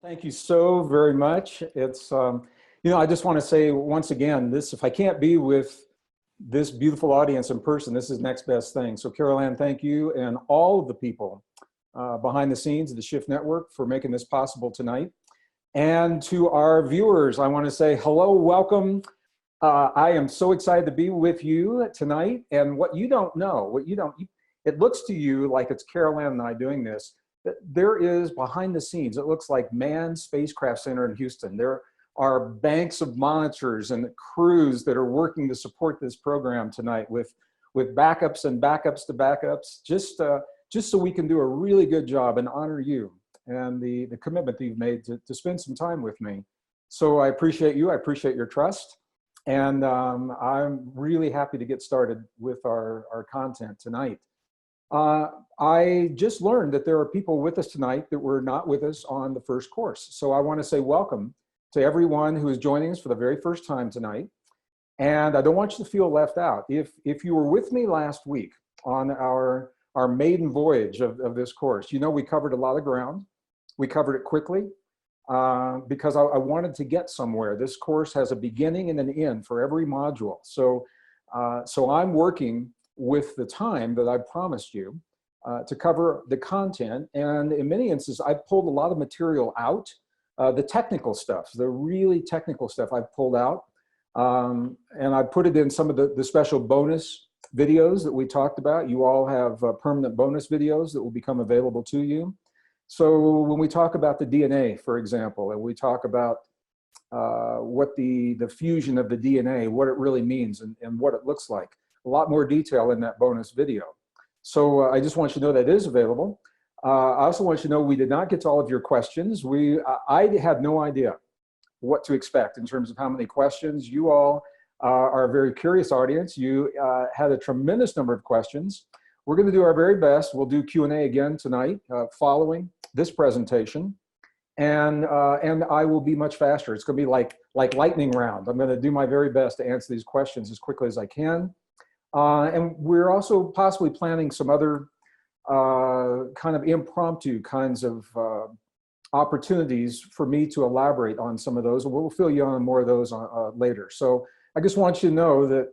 Thank you so very much. I just want to say once again, if I can't be with this beautiful audience in person, this is next best thing. So Carol Ann, thank you and all of the people behind the scenes of the Shift Network for making this possible tonight. And to our viewers, I want to say hello, welcome. I am so excited to be with you tonight. And what you don't know, it looks to you like it's Carol Ann and I doing this. There is behind the scenes, it looks like Manned Spacecraft Center in Houston. There are banks of monitors and crews that are working to support this program tonight with backups and backups to backups, just so we can do a really good job and honor you and the commitment that you've made to spend some time with me. So I appreciate you, I appreciate your trust, and I'm really happy to get started with our content tonight. I just learned that there are people with us tonight that were not with us on the first course. So I want to say welcome to everyone who is joining us for the very first time tonight. And I don't want you to feel left out. If you were with me last week on our maiden voyage of this course, you know we covered a lot of ground. We covered it quickly because I wanted to get somewhere. This course has a beginning and an end for every module. So I'm working with the time that I promised you to cover the content. And in many instances, I've pulled a lot of material out. The technical stuff, the really technical stuff I've pulled out. And I put it in some of the special bonus videos that we talked about. You all have permanent bonus videos that will become available to you. So when we talk about the DNA, for example, and we talk about what the fusion of the DNA, what it really means and what it looks like, a lot more detail in that bonus video. So I just want you to know that it is available. I also want you to know we did not get to all of your questions. I had no idea what to expect in terms of how many questions. You all are a very curious audience. You had a tremendous number of questions. We're going to do our very best. We'll do Q&A again tonight following this presentation. And I will be much faster. It's going to be like lightning round. I'm going to do my very best to answer these questions as quickly as I can. And we're also possibly planning some other kind of impromptu kinds of opportunities for me to elaborate on some of those. And we'll fill you on more of those later. So I just want you to know that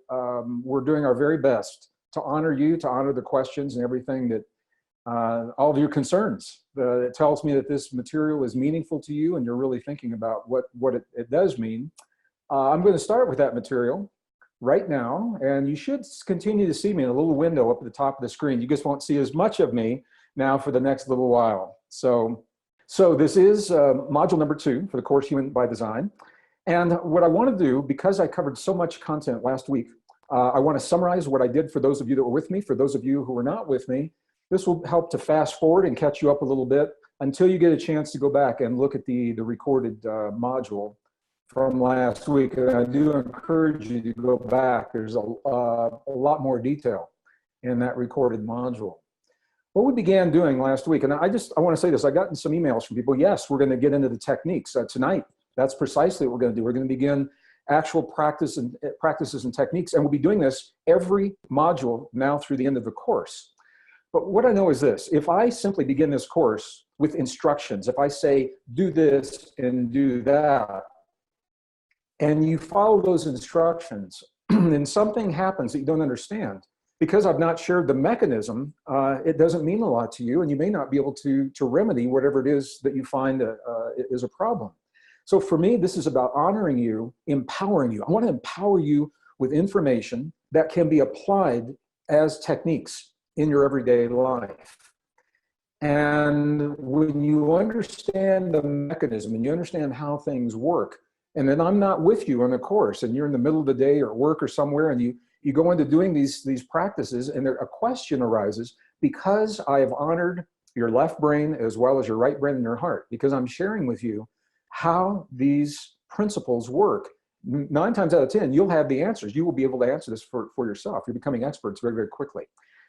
we're doing our very best to honor you, to honor the questions and everything that, all of your concerns. It tells me that this material is meaningful to you and you're really thinking about what it does mean. I'm going to start with that material right now, and you should continue to see me in a little window up at the top of the screen. You just won't see as much of me now for the next little while. So this is module number 2 for the course Human by Design. And what I want to do, because I covered so much content last week, I want to summarize what I did for those of you that were with me. For those of you who were not with me, this will help to fast forward and catch you up a little bit until you get a chance to go back and look at the recorded module from last week. And I do encourage you to go back. There's a lot more detail in that recorded module. What we began doing last week, and I want to say this, I got some emails from people. Yes, we're going to get into the techniques tonight. That's precisely what we're going to do. We're going to begin actual practices and techniques, and we'll be doing this every module now through the end of the course. But what I know is this: if I simply begin this course with instructions, if I say do this and do that, and you follow those instructions, and something happens that you don't understand, because I've not shared the mechanism, it doesn't mean a lot to you, and you may not be able to remedy whatever it is that you find is a problem. So for me, this is about honoring you, empowering you. I want to empower you with information that can be applied as techniques in your everyday life. And when you understand the mechanism and you understand how things work, and then I'm not with you on the course and you're in the middle of the day or work or somewhere, and you go into doing these practices, and a question arises because I have honored your left brain as well as your right brain and your heart, because I'm sharing with you how these principles work. 9 times out of 10, you'll have the answers. You will be able to answer this for yourself. You're becoming experts very, very quickly.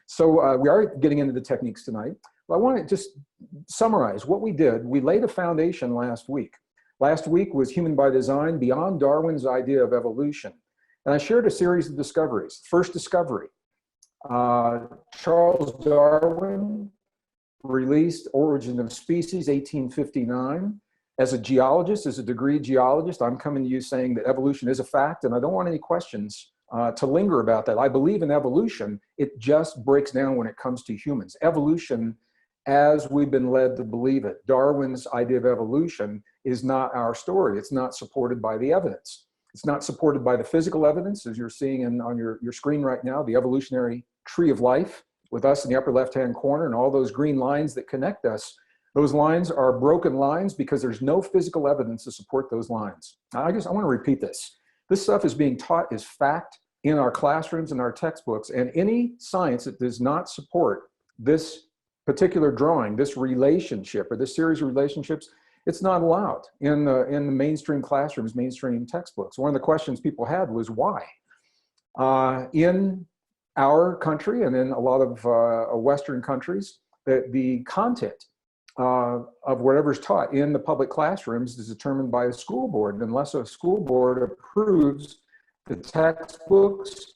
So we are getting into the techniques tonight. But I want to just summarize what we did. We laid a foundation last week. Last week was Human by Design, Beyond Darwin's Idea of Evolution. And I shared a series of discoveries. First discovery, Charles Darwin released Origin of Species, 1859. As a geologist, as a degree geologist, I'm coming to you saying that evolution is a fact, and I don't want any questions to linger about that. I believe in evolution. It just breaks down when it comes to humans. Evolution, as we've been led to believe it, Darwin's idea of evolution is not our story. It's not supported by the evidence. It's not supported by the physical evidence, as you're seeing on your screen right now, the evolutionary tree of life with us in the upper left-hand corner and all those green lines that connect us. Those lines are broken lines because there's no physical evidence to support those lines. I want to repeat this. This stuff is being taught as fact in our classrooms and our textbooks, and any science that does not support this particular drawing, this relationship, or this series of relationships, it's not allowed in the mainstream classrooms, mainstream textbooks. One of the questions people had was why? In our country and in a lot of Western countries, the content of whatever's taught in the public classrooms is determined by a school board. And unless a school board approves the textbooks,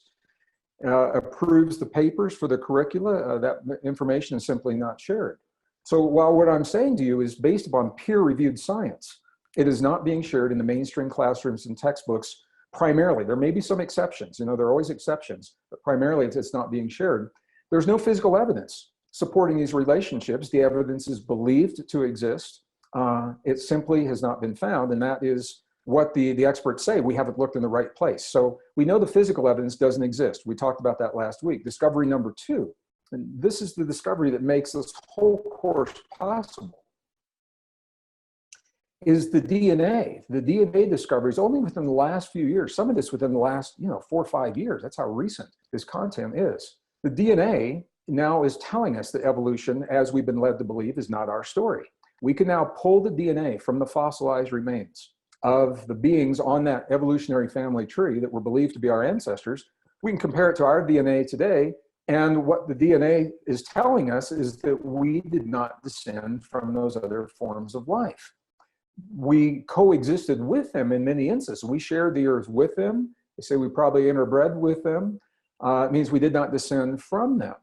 approves the papers for the curricula, that information is simply not shared. So while what I'm saying to you is based upon peer-reviewed science, it is not being shared in the mainstream classrooms and textbooks primarily. There may be some exceptions, there are always exceptions, but primarily it's not being shared. There's no physical evidence supporting these relationships. The evidence is believed to exist. It simply has not been found, and that is what the experts say. We haven't looked in the right place. So we know the physical evidence doesn't exist. We talked about that last week. Discovery number 2, and this is the discovery that makes this whole course possible, is the DNA. The DNA discoveries only within the last few years, some of this within the last 4 or 5 years. That's how recent this content is. The DNA now is telling us that evolution, as we've been led to believe, is not our story. We can now pull the DNA from the fossilized remains of the beings on that evolutionary family tree that were believed to be our ancestors. We can compare it to our DNA today, and what the DNA is telling us is that we did not descend from those other forms of life. We coexisted with them in many instances. We shared the earth with them. They say we probably interbred with them. It means we did not descend from them.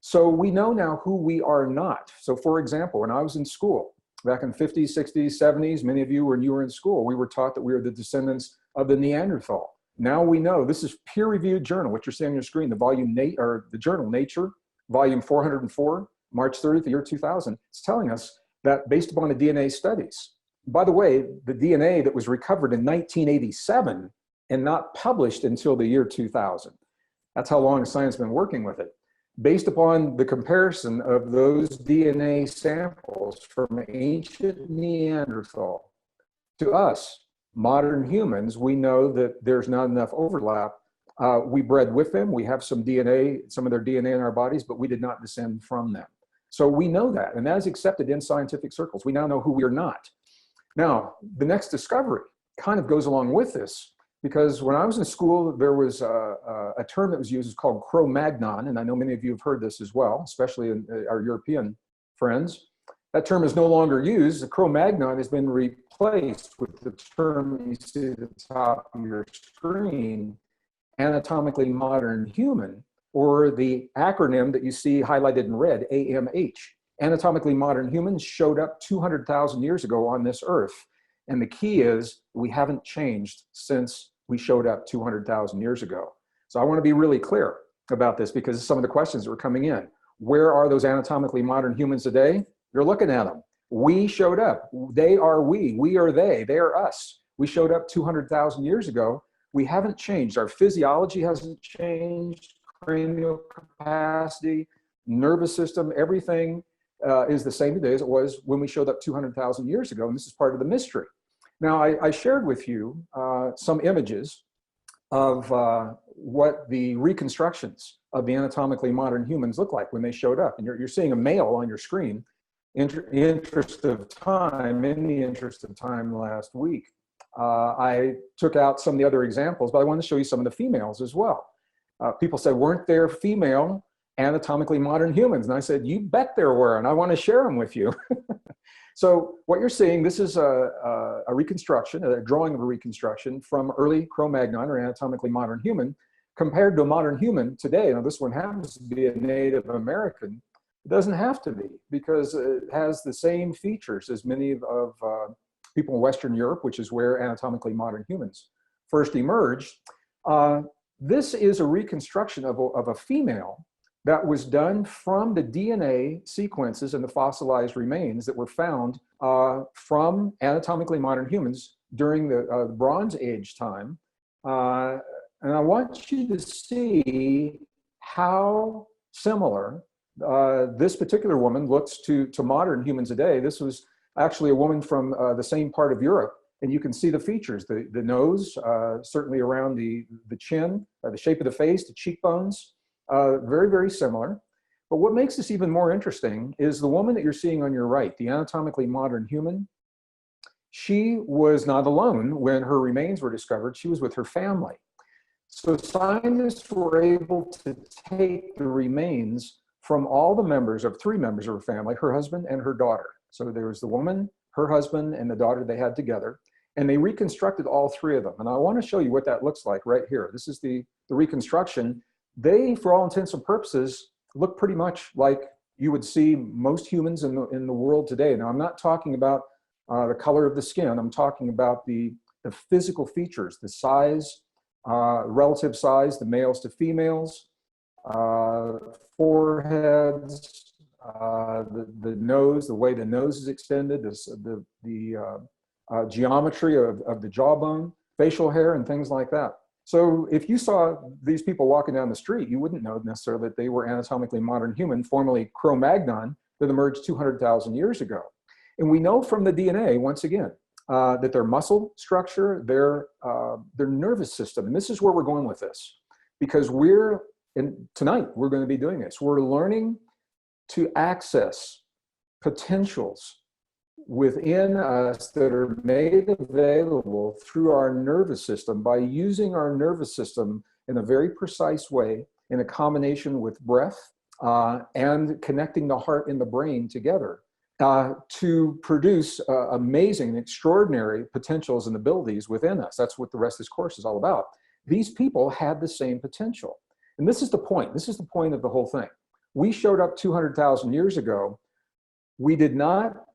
So we know now who we are not. So for example, when I was in school, back in the 50s, 60s, 70s, many of you, when you were in school, we were taught that we were the descendants of the Neanderthal. Now we know, this is peer-reviewed journal, what you're seeing on your screen, the journal Nature, volume 404, March 30th, the year 2000. It's telling us that based upon the DNA studies. By the way, the DNA that was recovered in 1987 and not published until the year 2000. That's how long science has been working with it. Based upon the comparison of those DNA samples from ancient Neanderthal to us, modern humans, we know that there's not enough overlap. We bred with them. We have some DNA, some of their DNA in our bodies, but we did not descend from them. So we know that, and that is accepted in scientific circles. We now know who we are not. Now, the next discovery kind of goes along with this, because when I was in school, there was a term that was used called Cro-Magnon, and I know many of you have heard this as well, especially in our European friends. That term is no longer used. The Cro-Magnon has been replaced with the term you see at the top of your screen, anatomically modern human, or the acronym that you see highlighted in red, AMH. Anatomically modern humans showed up 200,000 years ago on this earth. And the key is we haven't changed since we showed up 200,000 years ago. So I want to be really clear about this because some of the questions that were coming in. Where are those anatomically modern humans today? You're looking at them. We showed up. They are we are they are us. We showed up 200,000 years ago. We haven't changed. Our physiology hasn't changed, cranial capacity, nervous system, everything is the same today as it was when we showed up 200,000 years ago, and this is part of the mystery. Now, I shared with you some images of what the reconstructions of the anatomically modern humans look like when they showed up. And you're seeing a male on your screen. In the interest of time last week, I took out some of the other examples, but I wanted to show you some of the females as well. People said, weren't there female anatomically modern humans? And I said, you bet there were, and I want to share them with you. So what you're seeing, this is a reconstruction, a drawing of a reconstruction from early Cro-Magnon or anatomically modern human compared to a modern human today. Now this one happens to be a Native American. It doesn't have to be because it has the same features as many of people in Western Europe, which is where anatomically modern humans first emerged. This is a reconstruction of a female that was done from the DNA sequences and the fossilized remains that were found from anatomically modern humans during the Bronze Age time. And I want you to see how similar this particular woman looks to modern humans today. This was actually a woman from the same part of Europe. And you can see the features, the nose, certainly around the chin, the shape of the face, the cheekbones, very, very similar. But what makes this even more interesting is the woman that you're seeing on your right, the anatomically modern human. She was not alone when her remains were discovered. She was with her family. So scientists were able to take the remains from all the members of three members of her family, her husband and her daughter. So there was the woman, her husband, and the daughter they had together. And they reconstructed all three of them. And I want to show you what that looks like right here. This is the reconstruction. They, for all intents and purposes, look pretty much like you would see most humans in the world today. Now, I'm not talking about the color of the skin. I'm talking about the physical features, the size, relative size, the males to females, foreheads, the nose, the way the nose is extended, the geometry of the jawbone, facial hair, and things like that. So if you saw these people walking down the street, you wouldn't know necessarily that they were anatomically modern human, formerly Cro-Magnon, that emerged 200,000 years ago. And we know from the DNA, once again, that their muscle structure, their nervous system, and this is where we're going with this, because tonight we're going to be doing this. We're learning to access potentials within us that are made available through our nervous system by using our nervous system in a very precise way in a combination with breath and connecting the heart and the brain together to produce amazing and extraordinary potentials and abilities within us. That's what the rest of this course is all about. These people had the same potential. And this is the point. This is the point of the whole thing. We showed up 200,000 years ago. We did not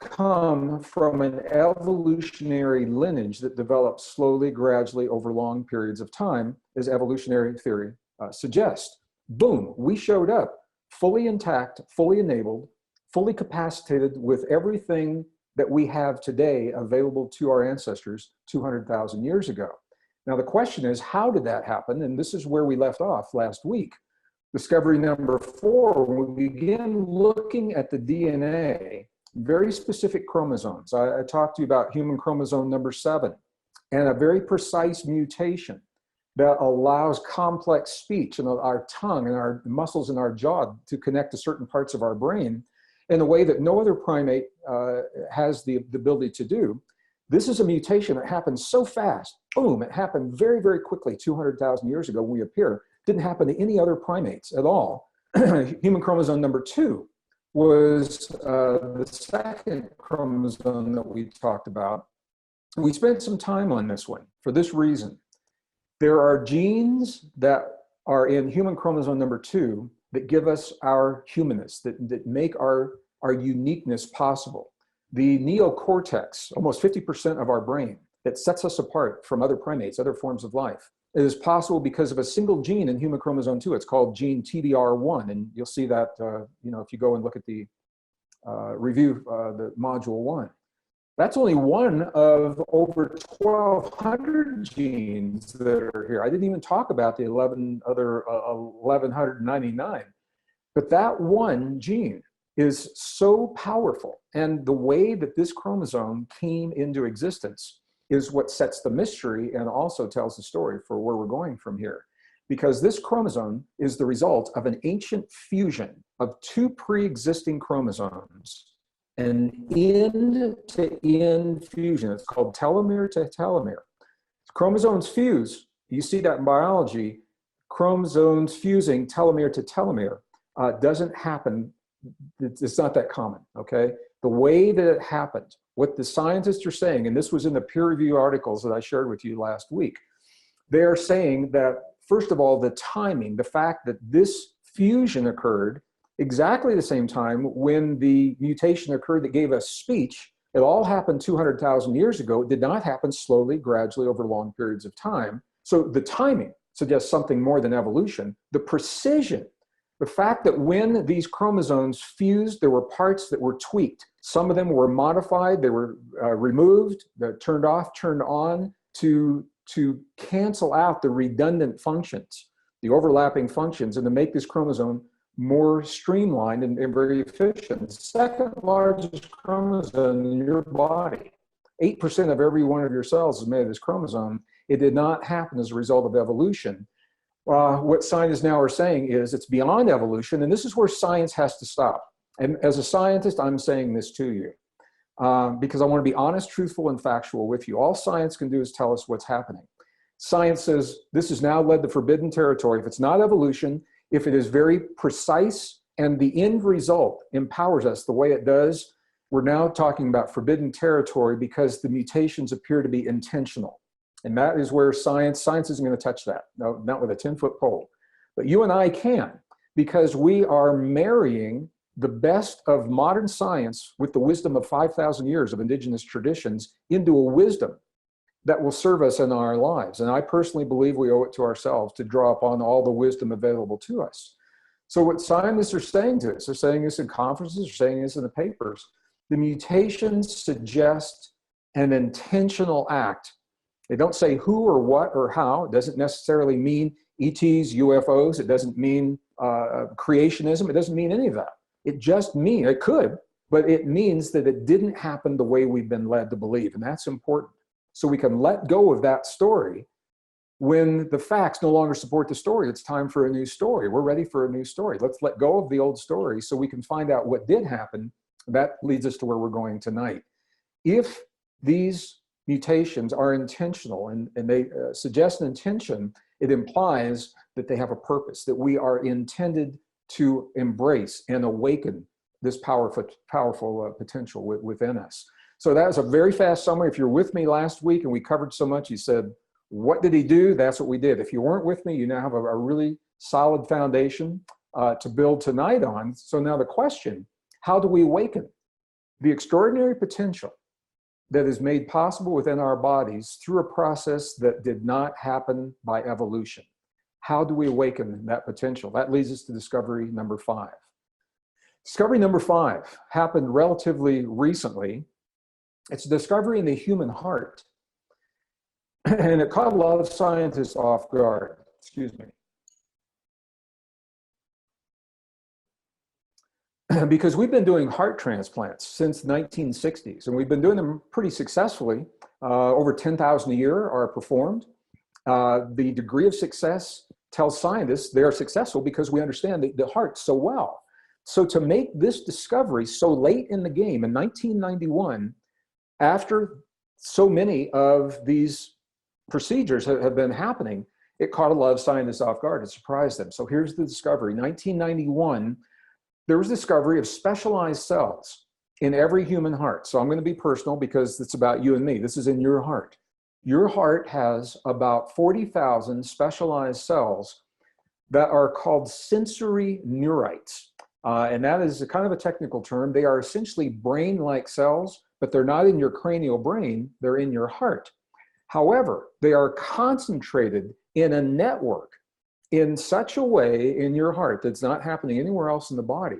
come from an evolutionary lineage that developed slowly, gradually over long periods of time, as evolutionary theory suggests. Boom, we showed up fully intact, fully enabled, fully capacitated with everything that we have today available to our ancestors 200,000 years ago. Now the question is, how did that happen? And this is where we left off last week. Discovery number 4, when we begin looking at the DNA, very specific chromosomes. I talked to you about human chromosome number 7 and a very precise mutation that allows complex speech and our tongue and our muscles in our jaw to connect to certain parts of our brain in a way that no other primate has the ability to do. This is a mutation that happens so fast. Boom, it happened very, very quickly 200,000 years ago when we appear. Didn't happen to any other primates at all. Human chromosome number 2 was the second chromosome that we talked about. We spent some time on this one for this reason. There are genes that are in human chromosome number 2 that give us our humanness, that make our uniqueness possible. The neocortex, almost 50% of our brain, that sets us apart from other primates, other forms of life. It is possible because of a single gene in human chromosome 2. It's called gene TBR1, and you'll see that if you go and look at the review, the module 1. That's only one of over 1,200 genes that are here. I didn't even talk about the 1,199. But that one gene is so powerful. And the way that this chromosome came into existence is what sets the mystery and also tells the story for where we're going from here. Because this chromosome is the result of an ancient fusion of 2 pre-existing chromosomes, an end-to-end fusion. It's called telomere to telomere. Chromosomes fuse. You see that in biology. Chromosomes fusing telomere to telomere doesn't happen. It's not that common, okay? The way that it happened, what the scientists are saying, and this was in the peer-reviewed articles that I shared with you last week, they're saying that, first of all, the timing, the fact that this fusion occurred exactly the same time when the mutation occurred that gave us speech It all happened 200,000 years ago. It did not happen slowly, gradually over long periods of time. So the timing suggests something more than evolution. The precision, the fact that when these chromosomes fused, there were parts that were tweaked. Some of them were modified, they were removed, turned off, turned on to cancel out the redundant functions, the overlapping functions, and to make this chromosome more streamlined and very efficient. Second largest chromosome in your body. 8% of every one of your cells is made of this chromosome. It did not happen as a result of evolution. What scientists now are saying is it's beyond evolution, and this is where science has to stop. And as a scientist, I'm saying this to you because I want to be honest, truthful, and factual with you. All science can do is tell us what's happening. Science says this has now led to forbidden territory. If it's not evolution, if it is very precise and the end result empowers us the way it does, we're now talking about forbidden territory because the mutations appear to be intentional. And that is where science isn't going to touch that. No, not with a 10-foot pole. But you and I can, because we are marrying the best of modern science with the wisdom of 5,000 years of indigenous traditions into a wisdom that will serve us in our lives. And I personally believe we owe it to ourselves to draw upon all the wisdom available to us. So what scientists are saying to us, they're saying this in conferences, they're saying this in the papers, the mutations suggest an intentional act. They don't say who or what or how. It doesn't necessarily mean ETs, UFOs. It doesn't mean creationism. It doesn't mean any of that. It just means, it could, but it means that it didn't happen the way we've been led to believe. And that's important. So we can let go of that story. When the facts no longer support the story, it's time for a new story. We're ready for a new story. Let's let go of the old story so we can find out what did happen. That leads us to where we're going tonight. If these mutations are intentional and they suggest an intention, it implies that they have a purpose, that we are intended to embrace and awaken this powerful potential within us. So that was a very fast summary. If you're with me last week and we covered so much, you said, what did he do? That's what we did. If you weren't with me, you now have a really solid foundation to build tonight on. So now the question, how do we awaken the extraordinary potential that is made possible within our bodies through a process that did not happen by evolution? How do we awaken that potential? That leads us to discovery number 5. Discovery number 5 happened relatively recently. It's a discovery in the human heart. And it caught a lot of scientists off guard. Excuse me. Because we've been doing heart transplants since the 1960s, and we've been doing them pretty successfully. Over 10,000 a year are performed. The degree of success tells scientists they are successful because we understand the heart so well. So to make this discovery so late in the game, in 1991, after so many of these procedures have been happening, it caught a lot of scientists off guard. It surprised them. So here's the discovery. 1991, there was discovery of specialized cells in every human heart. So I'm going to be personal because it's about you and me. This is in your heart. Your heart has about 40,000 specialized cells that are called sensory neurites. And that is a kind of a technical term. They are essentially brain-like cells, but they're not in your cranial brain, they're in your heart. However, they are concentrated in a network in such a way in your heart that's not happening anywhere else in the body,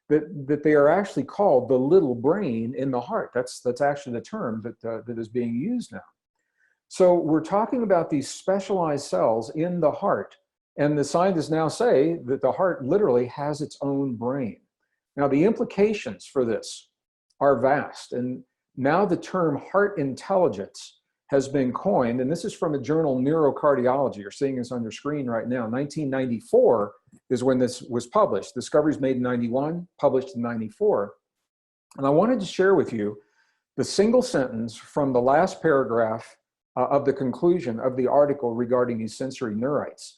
that they are actually called the little brain in the heart. That's actually the term that is being used now. So we're talking about these specialized cells in the heart, and the scientists now say that the heart literally has its own brain. Now the implications for this are vast, and now the term heart intelligence has been coined, and this is from a journal, Neurocardiology. You're seeing this on your screen right now. 1994 is when this was published. Discoveries made in 91, published in 94. And I wanted to share with you the single sentence from the last paragraph of the conclusion of the article regarding these sensory neurites.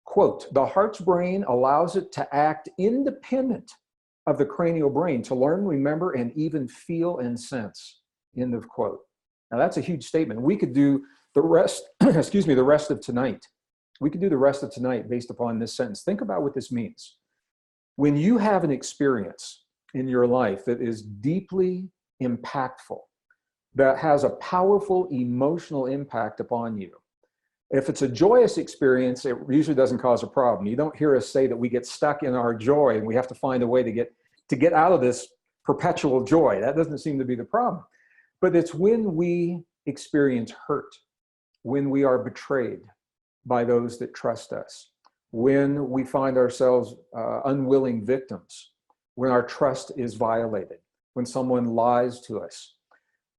Quote, "The heart's brain allows it to act independent of the cranial brain, to learn, remember, and even feel and sense." End of quote. Now that's a huge statement. We could do the rest, excuse me, the rest of tonight. We could do the rest of tonight based upon this sentence. Think about what this means. When you have an experience in your life that is deeply impactful, that has a powerful emotional impact upon you. If it's a joyous experience, it usually doesn't cause a problem. You don't hear us say that we get stuck in our joy and we have to find a way to get out of this perpetual joy. That doesn't seem to be the problem. But it's when we experience hurt, when we are betrayed by those that trust us, when we find ourselves unwilling victims, when our trust is violated, when someone lies to us.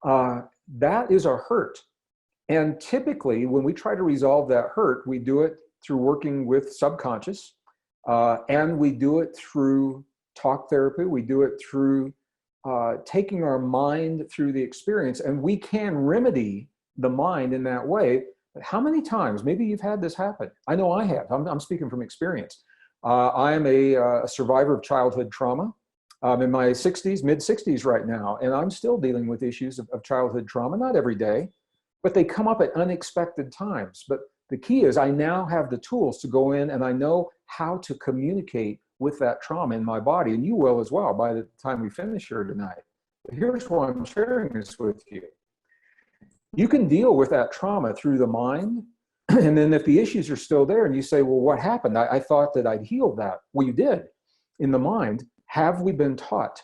That is a hurt. And typically, when we try to resolve that hurt, we do it through working with subconscious, and we do it through talk therapy. We do it through taking our mind through the experience, and we can remedy the mind in that way. But how many times, maybe you've had this happen? I know I have. I'm speaking from experience. I am a survivor of childhood trauma. I'm in my 60s, mid 60s right now, and I'm still dealing with issues of childhood trauma, not every day, but they come up at unexpected times. But the key is I now have the tools to go in and I know how to communicate with that trauma in my body, and you will as well by the time we finish here tonight. But here's why I'm sharing this with you. You can deal with that trauma through the mind, and then if the issues are still there and you say, well, what happened? I thought that I'd healed that. Well, you did in the mind. Have we been taught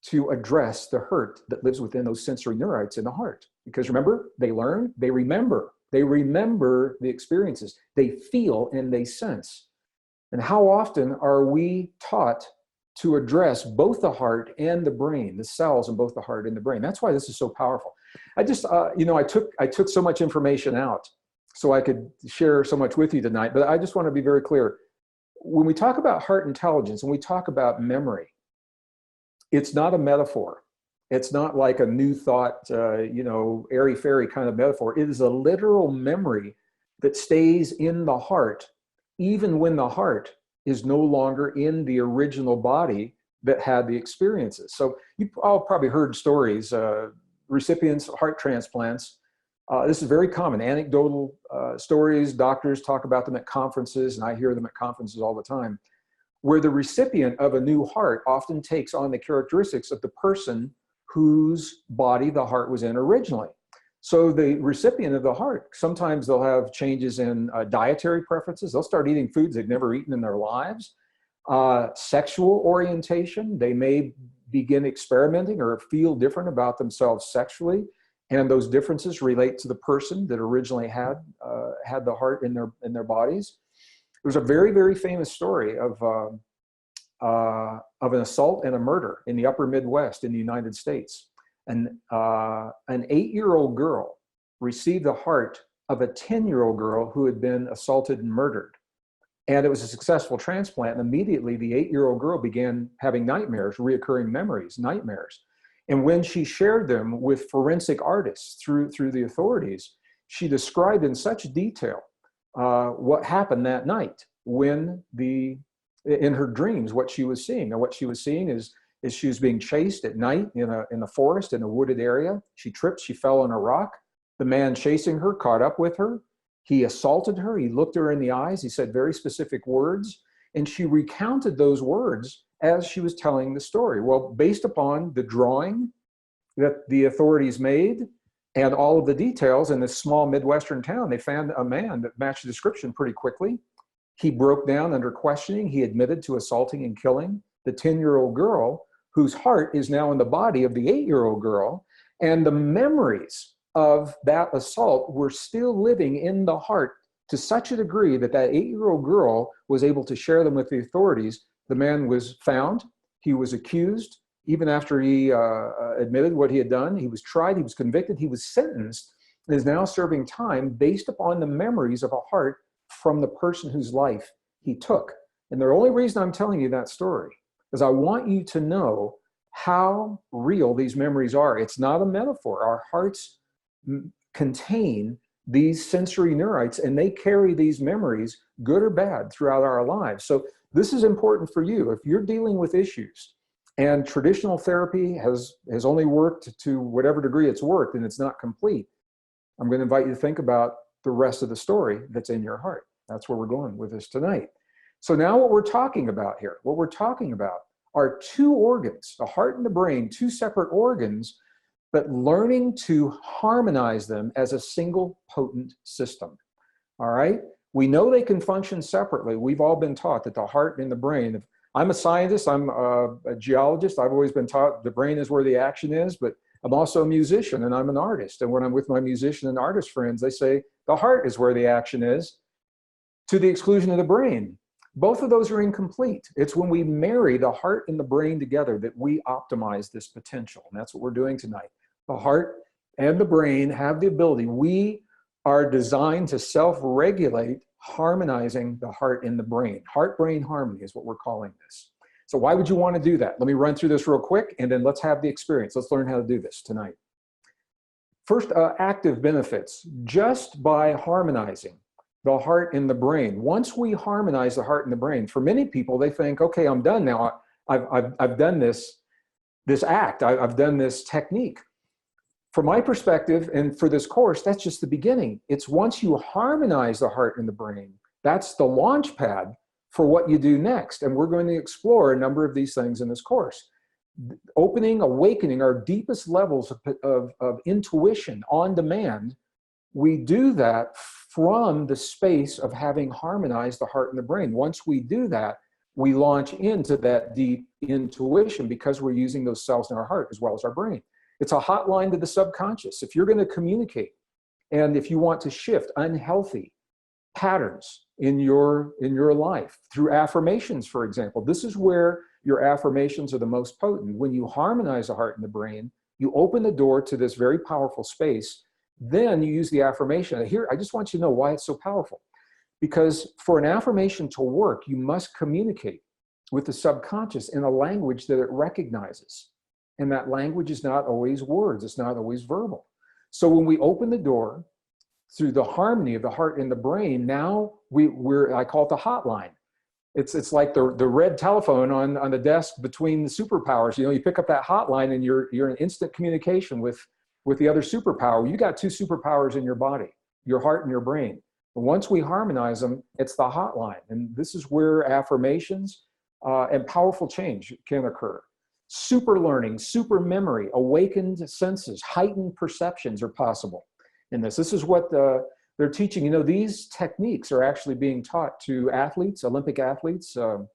to address the hurt that lives within those sensory neurites in the heart? Because remember, they learn, they remember the experiences, they feel and they sense. And how often are we taught to address both the heart and the brain, the cells in both the heart and the brain? That's why this is so powerful. I just, I took so much information out so I could share so much with you tonight, but I just want to be very clear. When we talk about heart intelligence and we talk about memory, it's not a metaphor. It's not like a new thought, airy-fairy kind of metaphor. It is a literal memory that stays in the heart, even when the heart is no longer in the original body that had the experiences. So you've all probably heard stories, recipients of heart transplants. This is very common, anecdotal stories. Doctors talk about them at conferences, and I hear them at conferences all the time, where the recipient of a new heart often takes on the characteristics of the person whose body the heart was in originally. So the recipient of the heart, sometimes they'll have changes in dietary preferences. They'll start eating foods they've never eaten in their lives. Sexual orientation, they may begin experimenting or feel different about themselves sexually. And those differences relate to the person that originally had the heart in their bodies. There's a very, very famous story of an assault and a murder in the upper Midwest in the United States. And an 8-year-old girl received the heart of a 10-year-old girl who had been assaulted and murdered. And it was a successful transplant. And immediately the 8-year-old girl began having nightmares, reoccurring memories, nightmares. And when she shared them with forensic artists through the authorities, she described in such detail what happened that night when in her dreams, what she was seeing. And what she was seeing is she was being chased at night in the forest, in a wooded area. She tripped, she fell on a rock. The man chasing her caught up with her. He assaulted her, he looked her in the eyes, he said very specific words, and she recounted those words as she was telling the story. Well, based upon the drawing that the authorities made and all of the details in this small Midwestern town, they found a man that matched the description pretty quickly. He broke down under questioning. He admitted to assaulting and killing the 10-year-old girl, whose heart is now in the body of the 8-year-old girl. And the memories of that assault were still living in the heart to such a degree that 8-year-old girl was able to share them with the authorities. The man was found, he was accused. Even after he admitted what he had done, he was tried, he was convicted, he was sentenced, and is now serving time based upon the memories of a heart from the person whose life he took. And the only reason I'm telling you that story is I want you to know how real these memories are. It's not a metaphor. Our hearts contain these sensory neurites, and they carry these memories, good or bad, throughout our lives. So this is important for you. If you're dealing with issues and traditional therapy has only worked to whatever degree it's worked and it's not complete, I'm going to invite you to think about the rest of the story that's in your heart. That's where we're going with this tonight. So now what we're talking about here, what we're talking about are two organs, the heart and the brain, two separate organs but learning to harmonize them as a single potent system. All right? We know they can function separately. We've all been taught that the heart and the brain, I'm a scientist, I'm a geologist, I've always been taught the brain is where the action is, but I'm also a musician and I'm an artist. And when I'm with my musician and artist friends, they say the heart is where the action is, to the exclusion of the brain. Both of those are incomplete. It's when we marry the heart and the brain together that we optimize this potential. And that's what we're doing tonight. The heart and the brain have the ability. We are designed to self-regulate, harmonizing the heart and the brain. Heart-brain harmony is what we're calling this. So why would you want to do that? Let me run through this real quick, and then let's have the experience. Let's learn how to do this tonight. First, active benefits. Just by harmonizing the heart and the brain. Once we harmonize the heart and the brain, for many people, they think, okay, I'm done now. I've done this act. I've done this technique. From my perspective, and for this course, that's just the beginning. It's once you harmonize the heart and the brain, that's the launch pad for what you do next. And we're going to explore a number of these things in this course. Opening, awakening our deepest levels of intuition on demand. We do that from the space of having harmonized the heart and the brain. Once we do that, we launch into that deep intuition because we're using those cells in our heart as well as our brain. It's a hotline to the subconscious. If you're going to communicate and if you want to shift unhealthy patterns in your life through affirmations, for example, this is where your affirmations are the most potent. When you harmonize the heart and the brain, you open the door to this very powerful space. Then you use the affirmation. Here, I just want you to know why it's so powerful. Because for an affirmation to work, you must communicate with the subconscious in a language that it recognizes. And that language is not always words. It's not always verbal. So when we open the door through the harmony of the heart and the brain, now I call it the hotline. It's like the red telephone on the desk between the superpowers. You know, you pick up that hotline and you're in instant communication with the other superpower. You got two superpowers in your body, your heart and your brain. And once we harmonize them, it's the hotline. And this is where affirmations and powerful change can occur. Super learning, super memory, awakened senses, heightened perceptions are possible in this. This is what they're teaching. You know, these techniques are actually being taught to athletes, Olympic athletes that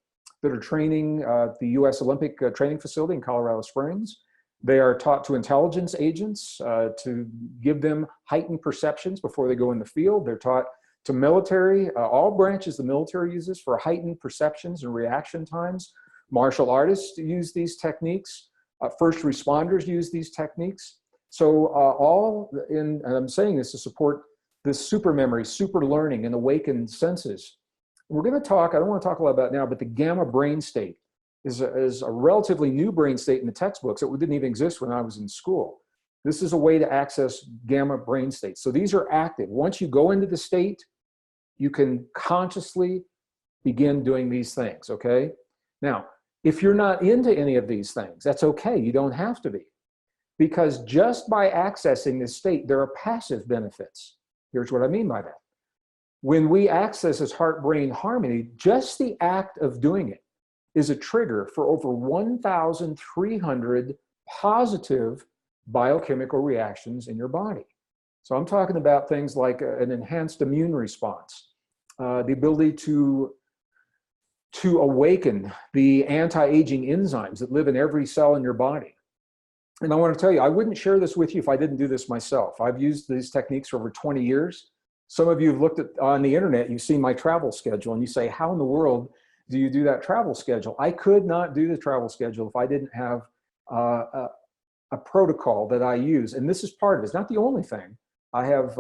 are training at the U.S. Olympic Training Facility in Colorado Springs. They are taught to intelligence agents to give them heightened perceptions before they go in the field. They're taught to military, all branches the military uses for heightened perceptions and reaction times. Martial artists use these techniques. First responders use these techniques. So and I'm saying this to support this super memory, super learning, and awakened senses. We're going to talk, I don't want to talk a lot about it now, but the gamma brain state is a relatively new brain state in the textbooks that didn't even exist when I was in school. This is a way to access gamma brain states. So these are active. Once you go into the state, you can consciously begin doing these things, okay? Now, if you're not into any of these things, that's okay. You don't have to be. Because just by accessing this state, there are passive benefits. Here's what I mean by that. When we access this heart-brain harmony, just the act of doing it is a trigger for over 1,300 positive biochemical reactions in your body. So I'm talking about things like an enhanced immune response, the ability to awaken the anti-aging enzymes that live in every cell in your body. And I want to tell you, I wouldn't share this with you if I didn't do this myself. I've used these techniques for over 20 years. Some of you have looked on the internet, you've seen my travel schedule, and you say, how in the world do you do that travel schedule? I could not do the travel schedule if I didn't have a protocol that I use. And this is part of it. It's not the only thing. I have,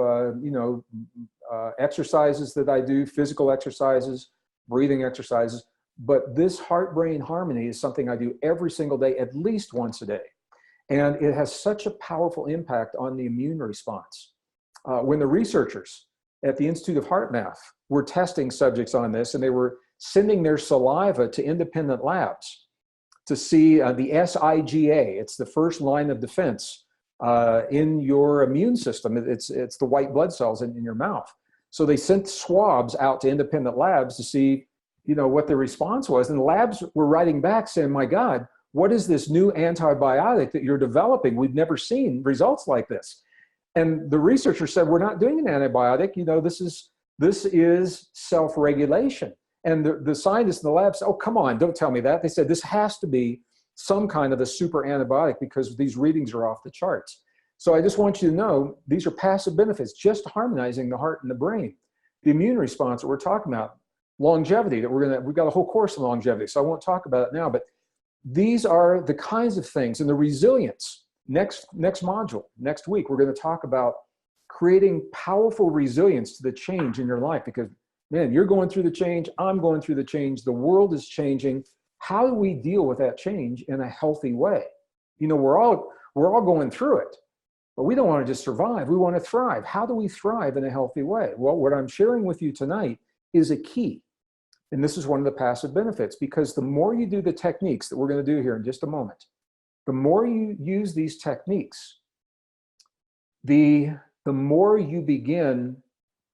exercises that I do, physical exercises, breathing exercises, but this heart-brain harmony is something I do every single day, at least once a day. And it has such a powerful impact on the immune response. When the researchers at the Institute of Heart Math were testing subjects on this, and they were sending their saliva to independent labs to see the SIGA, it's the first line of defense in your immune system. It's the white blood cells in your mouth. So they sent swabs out to independent labs to see, what the response was. And the labs were writing back saying, my God, what is this new antibiotic that you're developing? We've never seen results like this. And the researcher said, we're not doing an antibiotic. You know, this is self-regulation. And the scientists in the lab said, oh, come on, don't tell me that. They said, this has to be some kind of a super antibiotic because these readings are off the charts. So I just want you to know, these are passive benefits, just harmonizing the heart and the brain. The immune response that we're talking about, longevity, that we've got a whole course on longevity, so I won't talk about it now, but these are the kinds of things, and the resilience. Next module, next week, we're going to talk about creating powerful resilience to the change in your life, because man, you're going through the change, I'm going through the change, the world is changing. How do we deal with that change in a healthy way? You know, we're all going through it, but we don't want to just survive, we want to thrive. How do we thrive in a healthy way? Well, what I'm sharing with you tonight is a key. And this is one of the passive benefits, because the more you do the techniques that we're going to do here in just a moment, the more you use these techniques, the more you begin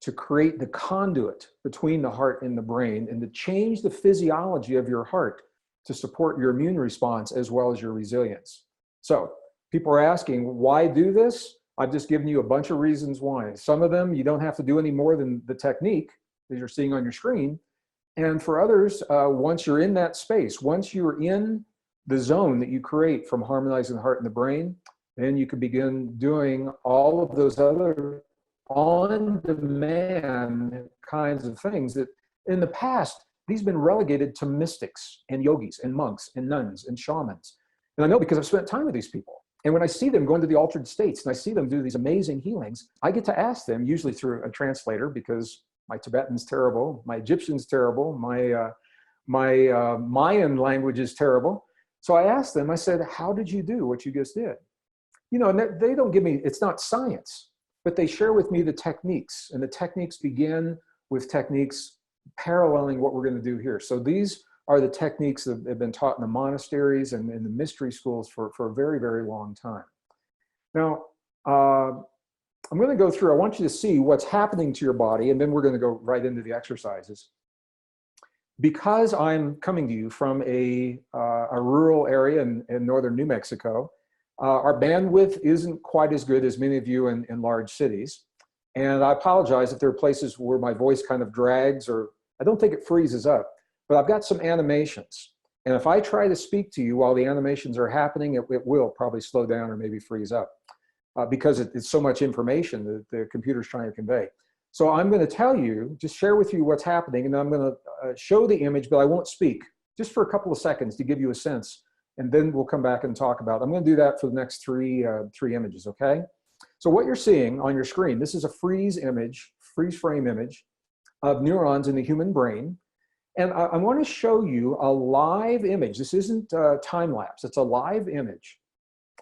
to create the conduit between the heart and the brain, and to change the physiology of your heart to support your immune response as well as your resilience. So people are asking, why do this? I've just given you a bunch of reasons why. Some of them you don't have to do any more than the technique that you're seeing on your screen. And for others, once you're in that space, once you're in the zone that you create from harmonizing the heart and the brain, then you can begin doing all of those other on-demand kinds of things that in the past, these have been relegated to mystics and yogis and monks and nuns and shamans. And I know because I've spent time with these people. And when I see them going to the altered states and I see them do these amazing healings, I get to ask them, usually through a translator, because my Tibetan's terrible, my Egyptian's terrible, my Mayan language is terrible. So I asked them, I said, how did you do what you just did? You know, and they don't give me, it's not science, but they share with me the techniques, and the techniques begin with techniques paralleling what we're going to do here. So these are the techniques that have been taught in the monasteries and in the mystery schools for a very, very long time. Now, I'm going to go through, I want you to see what's happening to your body, and then we're going to go right into the exercises. Because I'm coming to you from a rural area in northern New Mexico, our bandwidth isn't quite as good as many of you in large cities. And I apologize if there are places where my voice kind of drags, or I don't think it freezes up, but I've got some animations. And if I try to speak to you while the animations are happening, it will probably slow down or maybe freeze up because it's so much information that the computer's trying to convey. So I'm going to tell you, just share with you what's happening, and I'm going to show the image, but I won't speak, just for a couple of seconds to give you a sense, and then we'll come back and talk about it. I'm going to do that for the next three images, okay? So what you're seeing on your screen, this is a freeze frame image of neurons in the human brain. And I want to show you a live image. This isn't time lapse, it's a live image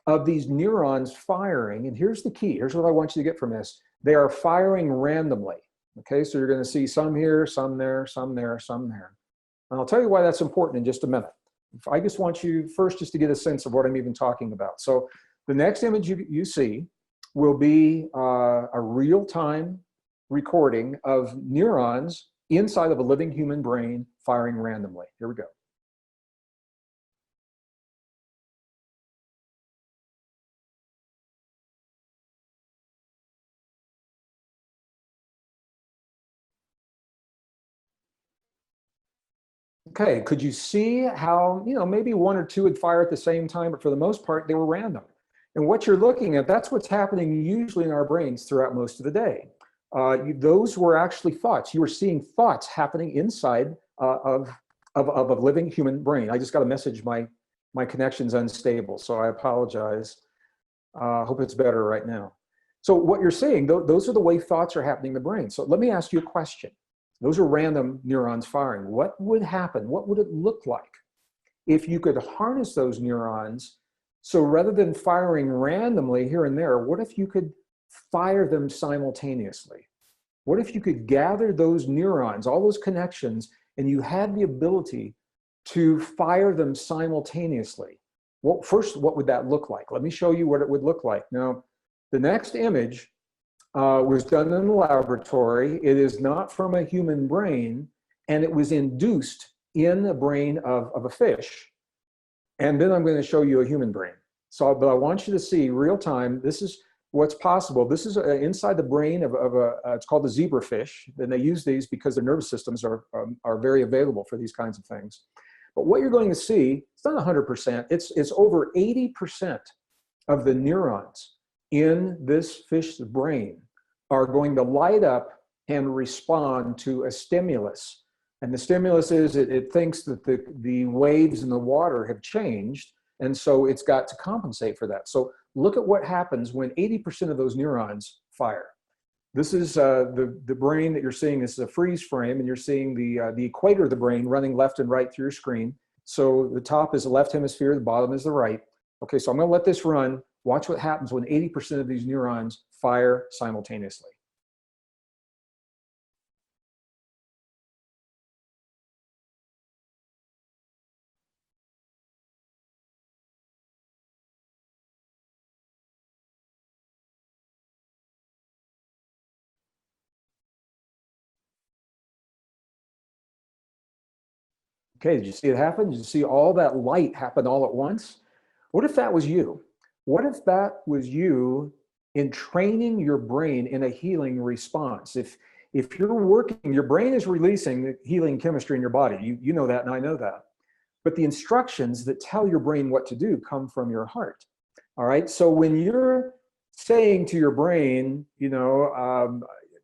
of these neurons firing. And here's the key, here's what I want you to get from this. They are firing randomly, okay? So you're going to see some here, some there, some there, some there. And I'll tell you why that's important in just a minute. I just want you first just to get a sense of what I'm even talking about. So the next image you see will be a real-time recording of neurons inside of a living human brain firing randomly. Here we go. Okay, could you see how, you know, maybe one or two would fire at the same time, but for the most part, they were random. And what you're looking at, that's what's happening usually in our brains throughout most of the day. Those were actually thoughts. You were seeing thoughts happening inside of a living human brain. I just got a message, my connection's unstable, so I apologize. Hope it's better right now. So what you're seeing, those are the way thoughts are happening in the brain. So let me ask you a question. Those are random neurons firing. What would happen? What would it look like if you could harness those neurons? So rather than firing randomly here and there, what if you could fire them simultaneously? What if you could gather those neurons, all those connections, and you had the ability to fire them simultaneously? Well, first, what would that look like? Let me show you what it would look like. Now, the next image was done in the laboratory. It is not from a human brain, and it was induced in the brain of a fish. And then I'm going to show you a human brain. So, but I want you to see real time, this is what's possible. This is inside the brain of it's called the zebrafish. And they use these because their nervous systems are very available for these kinds of things. But what you're going to see, it's not 100%, it's over 80% of the neurons in this fish's brain are going to light up and respond to a stimulus. And the stimulus is it thinks that the waves in the water have changed, and so it's got to compensate for that. So look at what happens when 80% of those neurons fire. This is the brain that you're seeing. This is a freeze frame, and you're seeing the equator of the brain running left and right through your screen. So the top is the left hemisphere, the bottom is the right. Okay, so I'm going to let this run. Watch what happens when 80% of these neurons fire simultaneously. Okay, did you see it happen? Did you see all that light happen all at once? What if that was you? What if that was you in training your brain in a healing response? If you're working, your brain is releasing healing chemistry in your body. You know that, and I know that. But the instructions that tell your brain what to do come from your heart. All right, so when you're saying to your brain,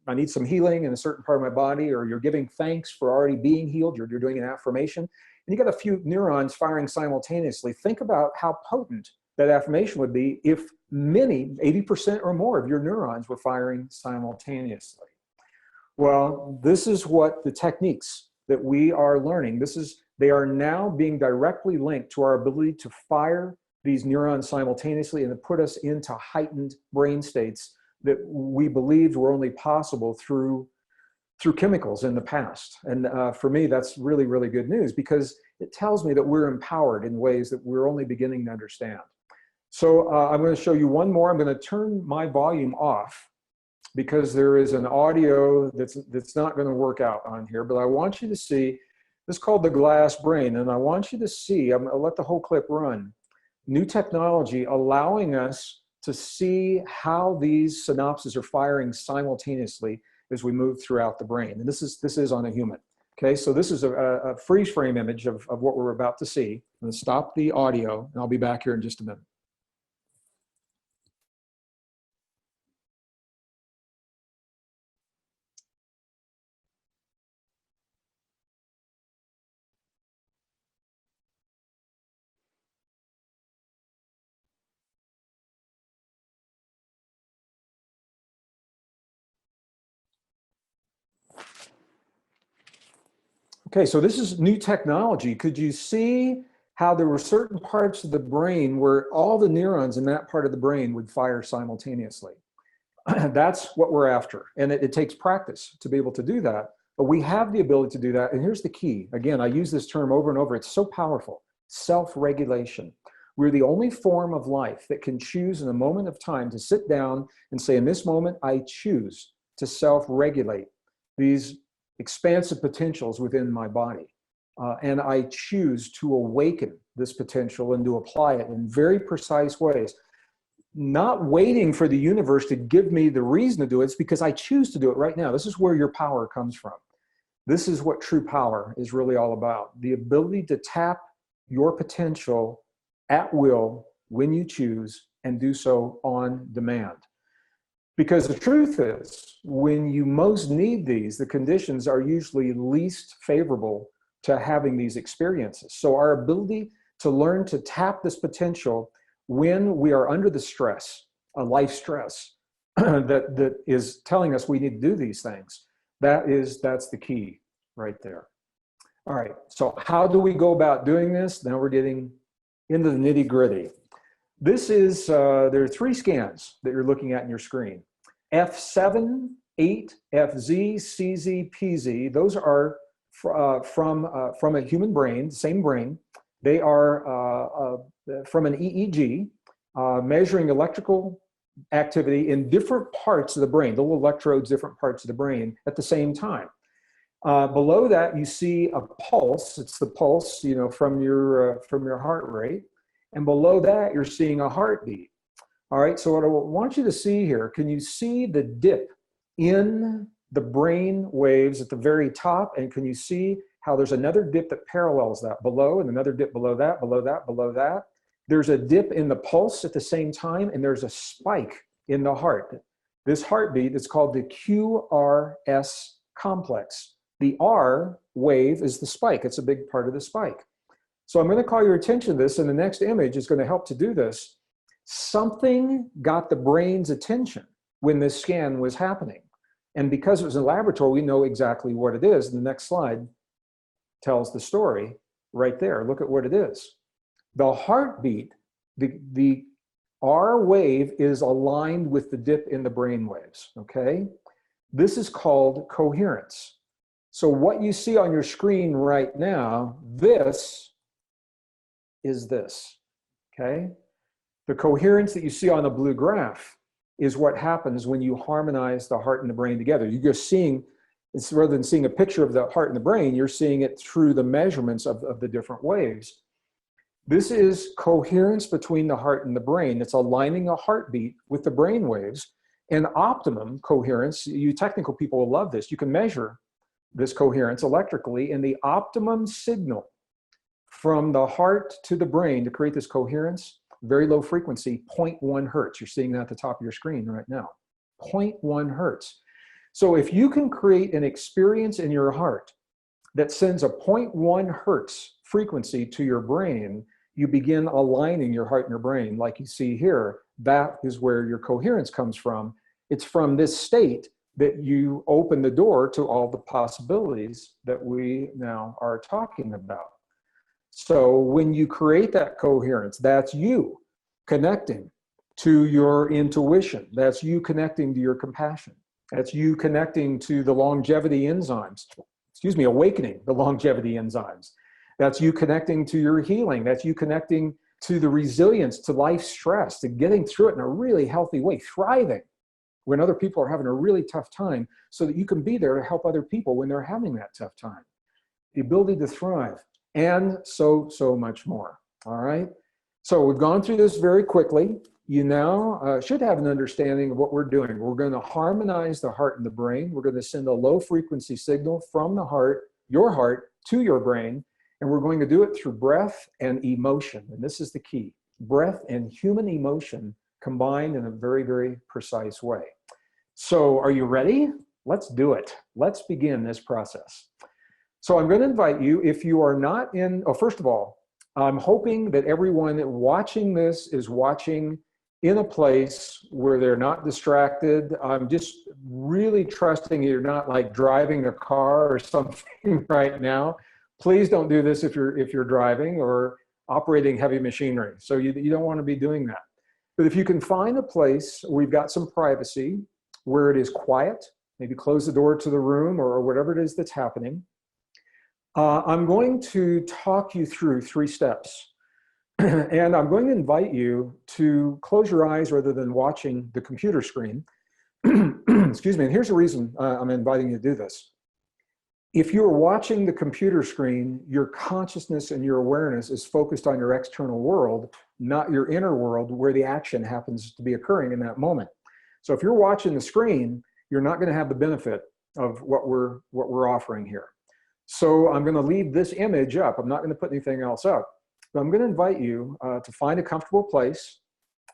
I need some healing in a certain part of my body, or you're giving thanks for already being healed, you're doing an affirmation, and you got a few neurons firing simultaneously. Think about how potent that affirmation would be if 80% or more of your neurons were firing simultaneously. Well, this is what the techniques that we are learning, they are now being directly linked to our ability to fire these neurons simultaneously and to put us into heightened brain states that we believed were only possible through chemicals in the past. And for me, that's really, really good news, because it tells me that we're empowered in ways that we're only beginning to understand. So I'm going to show you one more. I'm going to turn my volume off because there is an audio that's not going to work out on here, but I want you to see, this is called the glass brain, and I want you to see, I'll let the whole clip run, new technology allowing us to see how these synapses are firing simultaneously as we move throughout the brain. And this is on a human. Okay, so this is a freeze frame image of what we're about to see. I'm going to stop the audio, and I'll be back here in just a minute. Okay, so this is new technology. Could you see how there were certain parts of the brain where all the neurons in that part of the brain would fire simultaneously? That's what we're after. And it takes practice to be able to do that. But we have the ability to do that. And here's the key. Again, I use this term over and over. It's so powerful. Self-regulation. We're the only form of life that can choose in a moment of time to sit down and say, in this moment, I choose to self-regulate these expansive potentials within my body. And I choose to awaken this potential and to apply it in very precise ways. Not waiting for the universe to give me the reason to do it. It's because I choose to do it right now. This is where your power comes from. This is what true power is really all about. The ability to tap your potential at will when you choose, and do so on demand. Because the truth is, when you most need these, the conditions are usually least favorable to having these experiences. So our ability to learn to tap this potential when we are under the stress, a life stress, that is telling us we need to do these things, that's the key right there. All right, so how do we go about doing this? Now we're getting into the nitty gritty. This is, there are 3 scans that you're looking at in your screen. F7, 8, FZ, CZ, PZ. Those are from a human brain, same brain. They are from an EEG, measuring electrical activity in different parts of the brain, the little electrodes, different parts of the brain at the same time. Below that, you see a pulse. It's the pulse, you know, from your heart rate. And below that, you're seeing a heartbeat. All right, so what I want you to see here, can you see the dip in the brain waves at the very top? And can you see how there's another dip that parallels that below, and another dip below that, below that, below that? There's a dip in the pulse at the same time, and there's a spike in the heart. This heartbeat is called the QRS complex. The R wave is the spike. It's a big part of the spike. So I'm going to call your attention to this, and the next image is going to help to do this. Something got the brain's attention when this scan was happening. And because it was in a laboratory, we know exactly what it is. And the next slide tells the story right there. Look at what it is. The heartbeat, the R wave is aligned with the dip in the brain waves, okay? This is called coherence. So what you see on your screen right now, this is this, okay? The coherence that you see on the blue graph is what happens when you harmonize the heart and the brain together. You're just seeing, it's rather than seeing a picture of the heart and the brain, you're seeing it through the measurements of the different waves. This is coherence between the heart and the brain. It's aligning a heartbeat with the brain waves. And optimum coherence, you technical people will love this. You can measure this coherence electrically, and the optimum signal from the heart to the brain to create this coherence, very low frequency, 0.1 hertz. You're seeing that at the top of your screen right now, 0.1 hertz. So if you can create an experience in your heart that sends a 0.1 hertz frequency to your brain, you begin aligning your heart and your brain like you see here. That is where your coherence comes from. It's from this state that you open the door to all the possibilities that we now are talking about. So when you create that coherence, that's you connecting to your intuition. That's you connecting to your compassion. That's you connecting to the longevity enzymes. Excuse me, awakening the longevity enzymes. That's you connecting to your healing. That's you connecting to the resilience to life stress, to getting through it in a really healthy way, thriving when other people are having a really tough time, so that you can be there to help other people when they're having that tough time. The ability to thrive. And so much more, all right? So we've gone through this very quickly. You now should have an understanding of what we're doing. We're going to harmonize the heart and the brain. We're going to send a low frequency signal from the heart, your heart, to your brain, and we're going to do it through breath and emotion. And this is the key. Breath and human emotion combined in a very, very precise way. So are you ready? Let's do it. Let's begin this process. So I'm going to invite you, if you are not in, oh, first of all, I'm hoping that everyone watching this is watching in a place where they're not distracted. I'm just really trusting you're not like driving a car or something right now. Please don't do this if you're driving or operating heavy machinery. So you don't want to be doing that. But if you can find a place where we've got some privacy, where it is quiet, maybe close the door to the room or whatever it is that's happening. I'm going to talk you through 3 steps. And I'm going to invite you to close your eyes rather than watching the computer screen. Excuse me, and here's the reason I'm inviting you to do this. If you're watching the computer screen, your consciousness and your awareness is focused on your external world, not your inner world where the action happens to be occurring in that moment. So if you're watching the screen, you're not going to have the benefit of what we're offering here. So I'm going to leave this image up. I'm not going to put anything else up. But I'm going to invite you to find a comfortable place,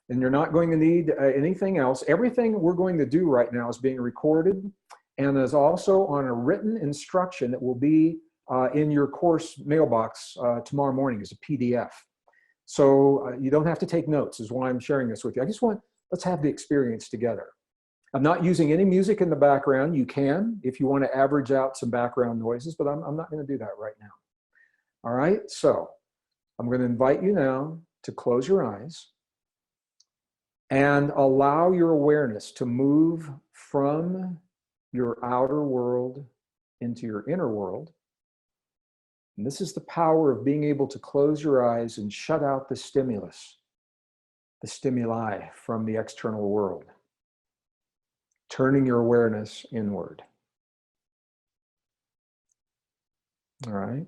and you're not going to need anything else. Everything we're going to do right now is being recorded and is also on a written instruction that will be in your course mailbox tomorrow morning as a PDF. So you don't have to take notes is why I'm sharing this with you. I just let's have the experience together. I'm not using any music in the background. You can, if you want to average out some background noises, but I'm not going to do that right now. All right, so I'm going to invite you now to close your eyes and allow your awareness to move from your outer world into your inner world. And this is the power of being able to close your eyes and shut out the stimulus, the stimuli from the external world. Turning your awareness inward. All right.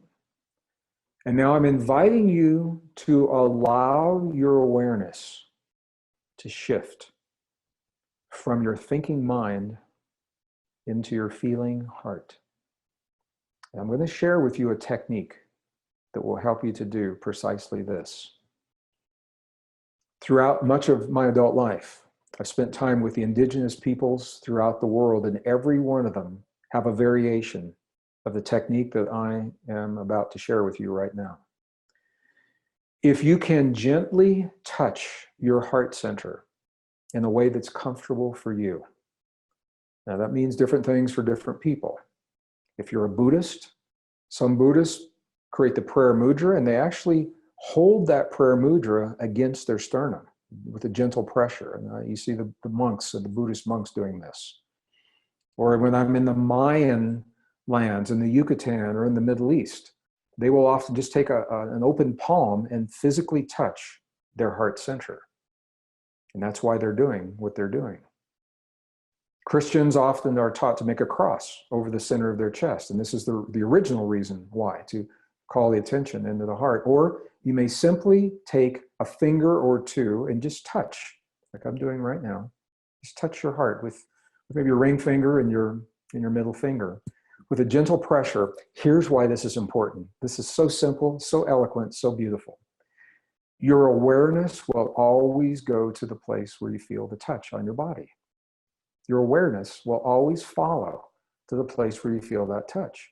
And now I'm inviting you to allow your awareness to shift from your thinking mind into your feeling heart. And I'm going to share with you a technique that will help you to do precisely this. Throughout much of my adult life, I've spent time with the indigenous peoples throughout the world, and every one of them have a variation of the technique that I am about to share with you right now. If you can gently touch your heart center in a way that's comfortable for you. Now, that means different things for different people. If you're a Buddhist, some Buddhists create the prayer mudra, and they actually hold that prayer mudra against their sternum with a gentle pressure. And you see the monks, the Buddhist monks doing this. Or when I'm in the Mayan lands, in the Yucatan or in the Middle East, they will often just take an open palm and physically touch their heart center. And that's why they're doing what they're doing. Christians often are taught to make a cross over the center of their chest. And this is the original reason why, to call the attention into the heart. Or you may simply take a finger or two and just touch, like I'm doing right now. Just touch your heart with maybe your ring finger and your middle finger. With a gentle pressure. Here's why this is important. This is so simple, so eloquent, so beautiful. Your awareness will always go to the place where you feel the touch on your body. Your awareness will always follow to the place where you feel that touch.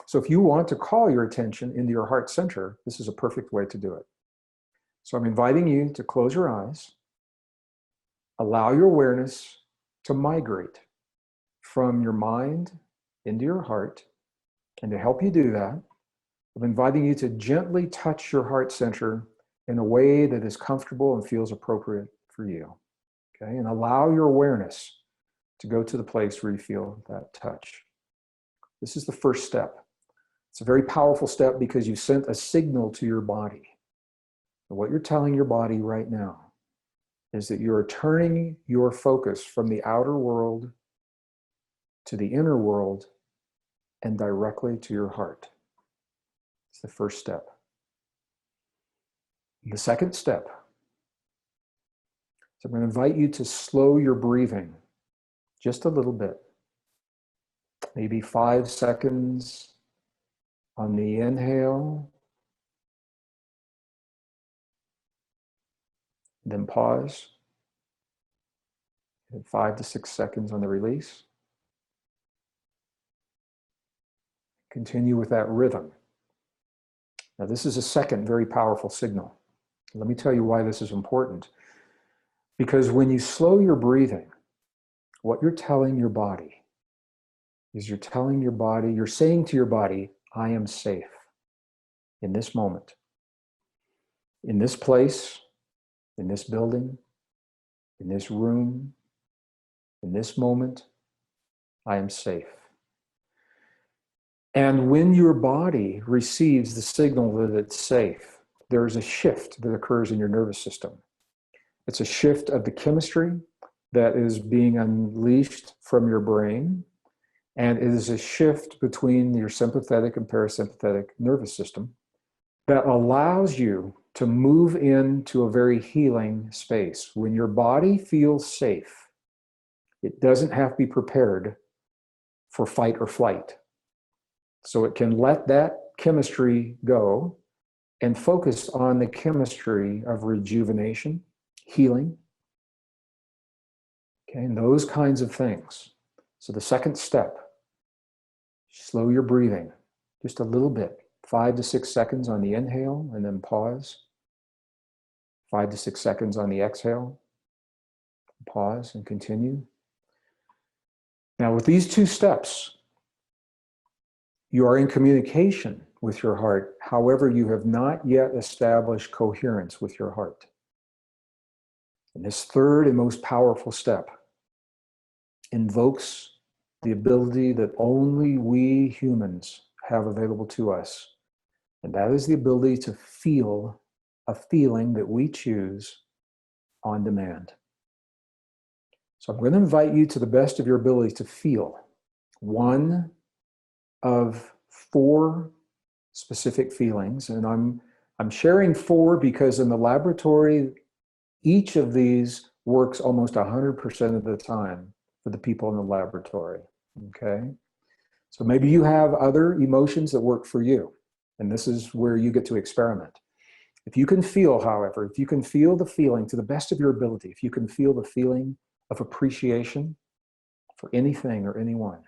So if you want to call your attention into your heart center, this is a perfect way to do it. So I'm inviting you to close your eyes, allow your awareness to migrate from your mind into your heart. And to help you do that, I'm inviting you to gently touch your heart center in a way that is comfortable and feels appropriate for you. Okay, and allow your awareness to go to the place where you feel that touch. This is the first step. It's a very powerful step because you sent a signal to your body. And what you're telling your body right now is that you're turning your focus from the outer world to the inner world and directly to your heart. It's the first step. The second step, so I'm going to invite you to slow your breathing just a little bit. Maybe 5 seconds on the inhale, then pause, and 5 to 6 seconds on the release. Continue with that rhythm. Now, this is a second very powerful signal. Let me tell you why this is important. Because when you slow your breathing, what you're telling your body is you're saying to your body, I am safe in this moment, in this place, in this building, in this room, in this moment, I am safe. And when your body receives the signal that it's safe, there's a shift that occurs in your nervous system. It's a shift of the chemistry that is being unleashed from your brain, and it is a shift between your sympathetic and parasympathetic nervous system that allows you to move into a very healing space. When your body feels safe, it doesn't have to be prepared for fight or flight. So it can let that chemistry go and focus on the chemistry of rejuvenation, healing, okay, and those kinds of things. So the second step, slow your breathing just a little bit, 5 to 6 seconds on the inhale, and then pause. 5 to 6 seconds on the exhale, pause and continue. Now with these two steps, you are in communication with your heart. However, you have not yet established coherence with your heart. And this third and most powerful step invokes the ability that only we humans have available to us. And that is the ability to feel a feeling that we choose on demand. So I'm going to invite you to the best of your ability to feel one of 4 specific feelings. And I'm sharing 4 because in the laboratory, each of these works almost 100% of the time for the people in the laboratory, okay? So maybe you have other emotions that work for you, and this is where you get to experiment. If you can feel, however, if you can feel the feeling to the best of your ability, if you can feel the feeling of appreciation for anything or anyone,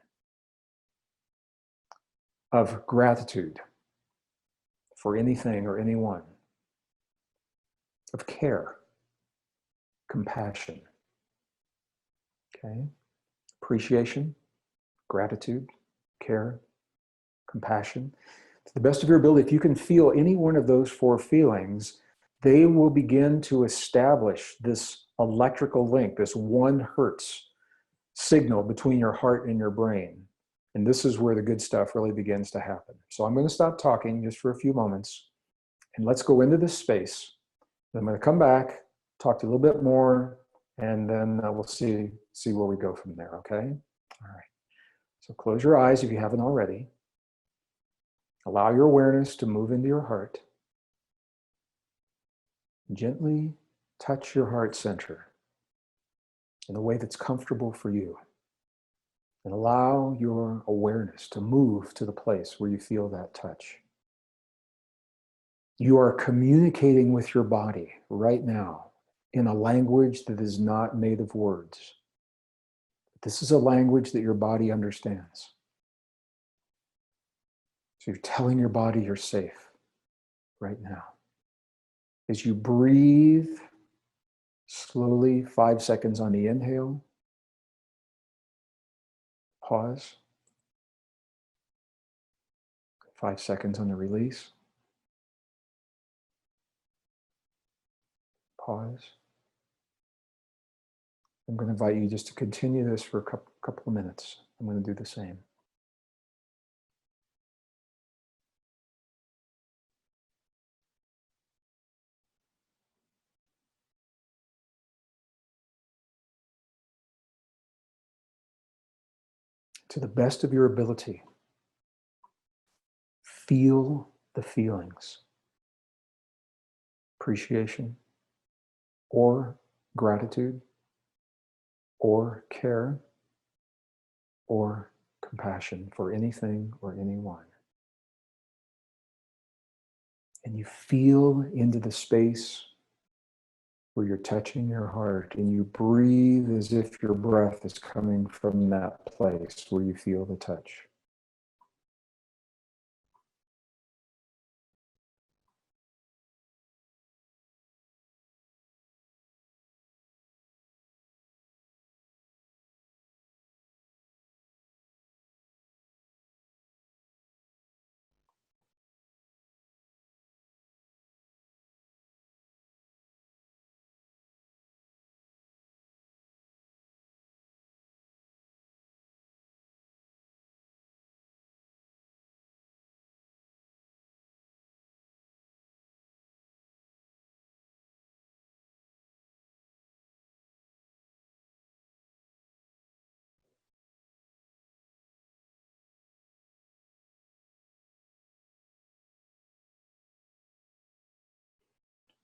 of gratitude for anything or anyone, of care, compassion, okay? Appreciation, gratitude, care, compassion. To the best of your ability, if you can feel any one of those 4 feelings, they will begin to establish this electrical link, this 1 hertz signal between your heart and your brain. And this is where the good stuff really begins to happen. So I'm going to stop talking just for a few moments, and let's go into this space. Then I'm going to come back, talk to you a little bit more, and then we'll see where we go from there, okay? All right. So close your eyes if you haven't already. Allow your awareness to move into your heart. Gently touch your heart center in a way that's comfortable for you. And allow your awareness to move to the place where you feel that touch. You are communicating with your body right now in a language that is not made of words. This is a language that your body understands. So you're telling your body you're safe right now. As you breathe slowly, 5 seconds on the inhale, pause. 5 seconds on the release. Pause. I'm going to invite you just to continue this for a couple of minutes. I'm going to do the same. To the best of your ability, feel the feelings. Appreciation, or gratitude, or care, or compassion for anything or anyone. And you feel into the space where you're touching your heart, and you breathe as if your breath is coming from that place where you feel the touch.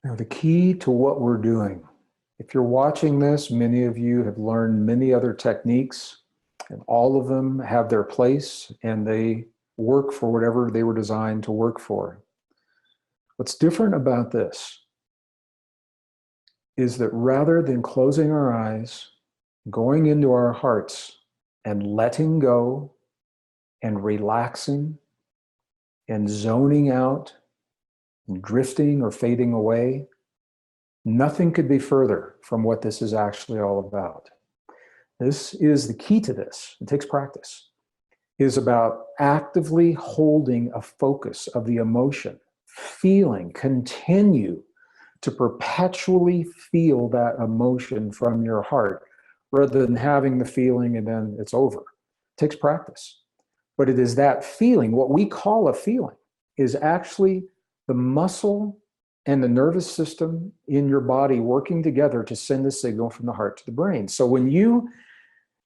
Now, the key to what we're doing, if you're watching this, many of you have learned many other techniques, and all of them have their place, and they work for whatever they were designed to work for. What's different about this is that rather than closing our eyes, going into our hearts and letting go and relaxing and zoning out and drifting or fading away, nothing could be further from what this is actually all about. This is the key to this. It takes practice. Is about actively holding a focus of the emotion, feeling, continue to perpetually feel that emotion from your heart rather than having the feeling and then it's over. It takes practice. But it is that feeling, what we call a feeling, is actually the muscle and the nervous system in your body working together to send a signal from the heart to the brain. So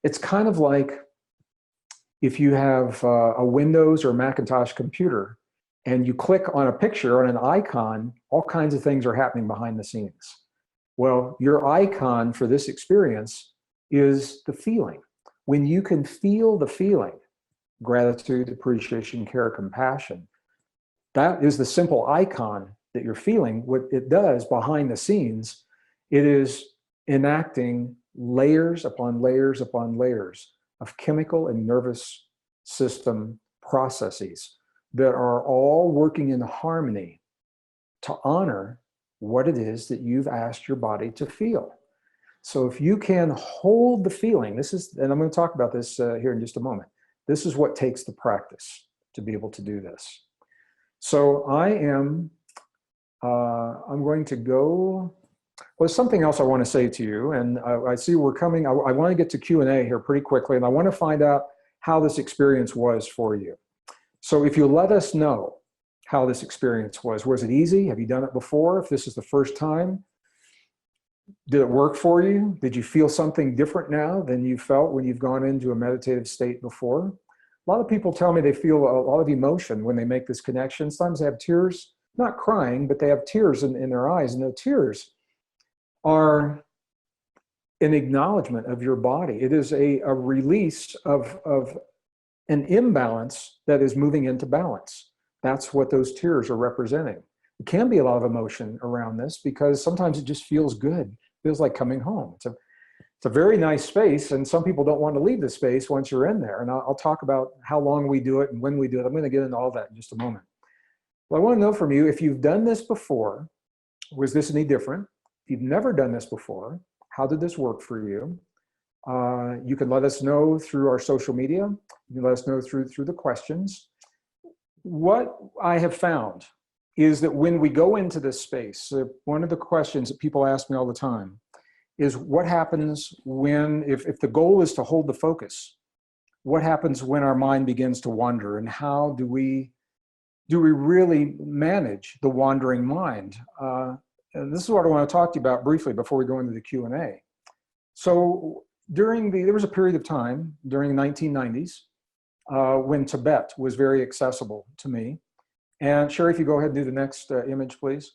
it's kind of like if you have a Windows or Macintosh computer and you click on a picture, on an icon, all kinds of things are happening behind the scenes. Well, your icon for this experience is the feeling. When you can feel the feeling, gratitude, appreciation, care, compassion, that is the simple icon that you're feeling. What it does behind the scenes, it is enacting layers upon layers upon layers of chemical and nervous system processes that are all working in harmony to honor what it is that you've asked your body to feel. So if you can hold the feeling, this is, and I'm going to talk about this here in just a moment. This is what takes the practice to be able to do this. So I'm going to go, well, there's something else I want to say to you, and I see we're coming, I want to get to Q&A here pretty quickly, and I want to find out how this experience was for you. So if you let us know how this experience was it easy? Have you done it before? If this is the first time, did it work for you? Did you feel something different now than you felt when you've gone into a meditative state before? A lot of people tell me they feel a lot of emotion when they make this connection. Sometimes they have tears, not crying, but they have tears in their eyes, and the tears are an acknowledgement of your body. It is a release of an imbalance that is moving into balance. That's what those tears are representing. It can be a lot of emotion around this because sometimes it just feels good. It feels like coming home. It's a very nice space, and some people don't want to leave the space once you're in there. And I'll talk about how long we do it and when we do it. I'm going to get into all that in just a moment. Well, I want to know from you, if you've done this before, was this any different? If you've never done this before, how did this work for you? You can let us know through our social media. You can let us know through the questions. What I have found is that when we go into this space, one of the questions that people ask me all the time is what happens when, if the goal is to hold the focus, what happens when our mind begins to wander, and how do we really manage the wandering mind? And this is what I want to talk to you about briefly before we go into the Q&A. So there was a period of time during the 1990s when Tibet was very accessible to me. And Sherry, if you go ahead and do the next image, please.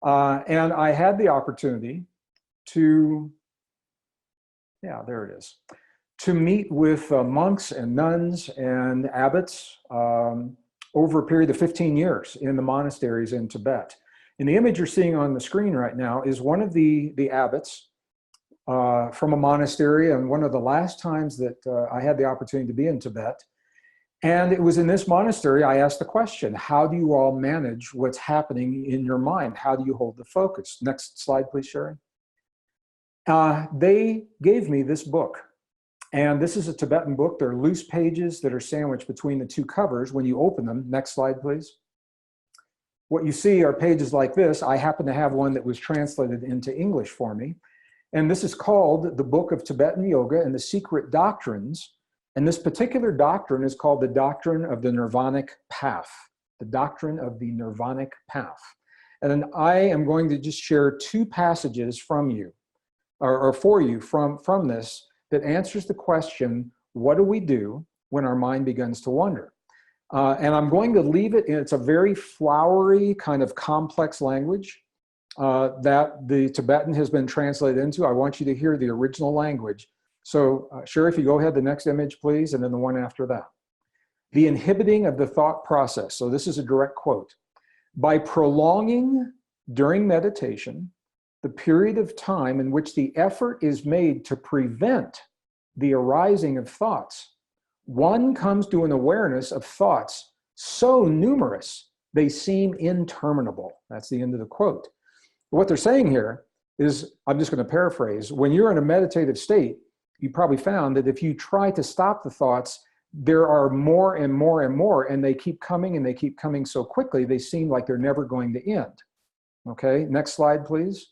And I had the opportunity to, yeah, there it is, to meet with monks and nuns and abbots over a period of 15 years in the monasteries in Tibet. And the image you're seeing on the screen right now is one of the abbots from a monastery, and one of the last times that I had the opportunity to be in Tibet. And it was in this monastery I asked the question, how do you all manage what's happening in your mind? How do you hold the focus? Next slide, please, Sherry. They gave me this book. And this is a Tibetan book. There are loose pages that are sandwiched between the two covers when you open them. Next slide, please. What you see are pages like this. I happen to have one that was translated into English for me. And this is called the Book of Tibetan Yoga and the Secret Doctrines. And this particular doctrine is called the Doctrine of the Nirvanic Path. The Doctrine of the Nirvanic Path. And then I am going to just share two passages from you, or for you from this, that answers the question, what do we do when our mind begins to wander? And I'm going to leave it, it's a very flowery, kind of complex language that the Tibetan has been translated into. I want you to hear the original language. So Sherry, if you go ahead, the next image, please, and then the one after that. The inhibiting of the thought process. So this is a direct quote. By prolonging during meditation the period of time in which the effort is made to prevent the arising of thoughts, one comes to an awareness of thoughts so numerous they seem interminable. That's the end of the quote. What they're saying here is, I'm just going to paraphrase, when you're in a meditative state, you probably found that if you try to stop the thoughts, there are more and more and more, and they keep coming and they keep coming so quickly, they seem like they're never going to end. Okay, next slide, please.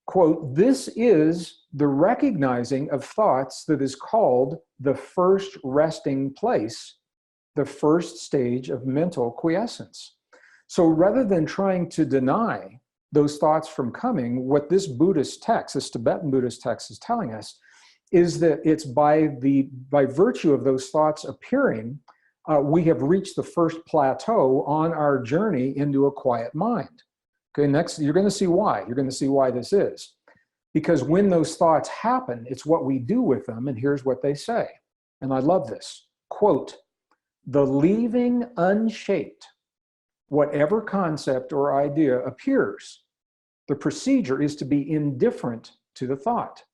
Quote, this is the recognizing of thoughts that is called the first resting place, the first stage of mental quiescence. So rather than trying to deny those thoughts from coming, what this Buddhist text, this Tibetan Buddhist text is telling us is that it's by virtue of those thoughts appearing we have reached the first plateau on our journey into a quiet mind. Okay, next, you're going to see why. You're going to see why this is. Because when those thoughts happen, it's what we do with them, and here's what they say. And I love this. Quote, "The leaving unshaped whatever concept or idea appears. The procedure is to be indifferent to the thought,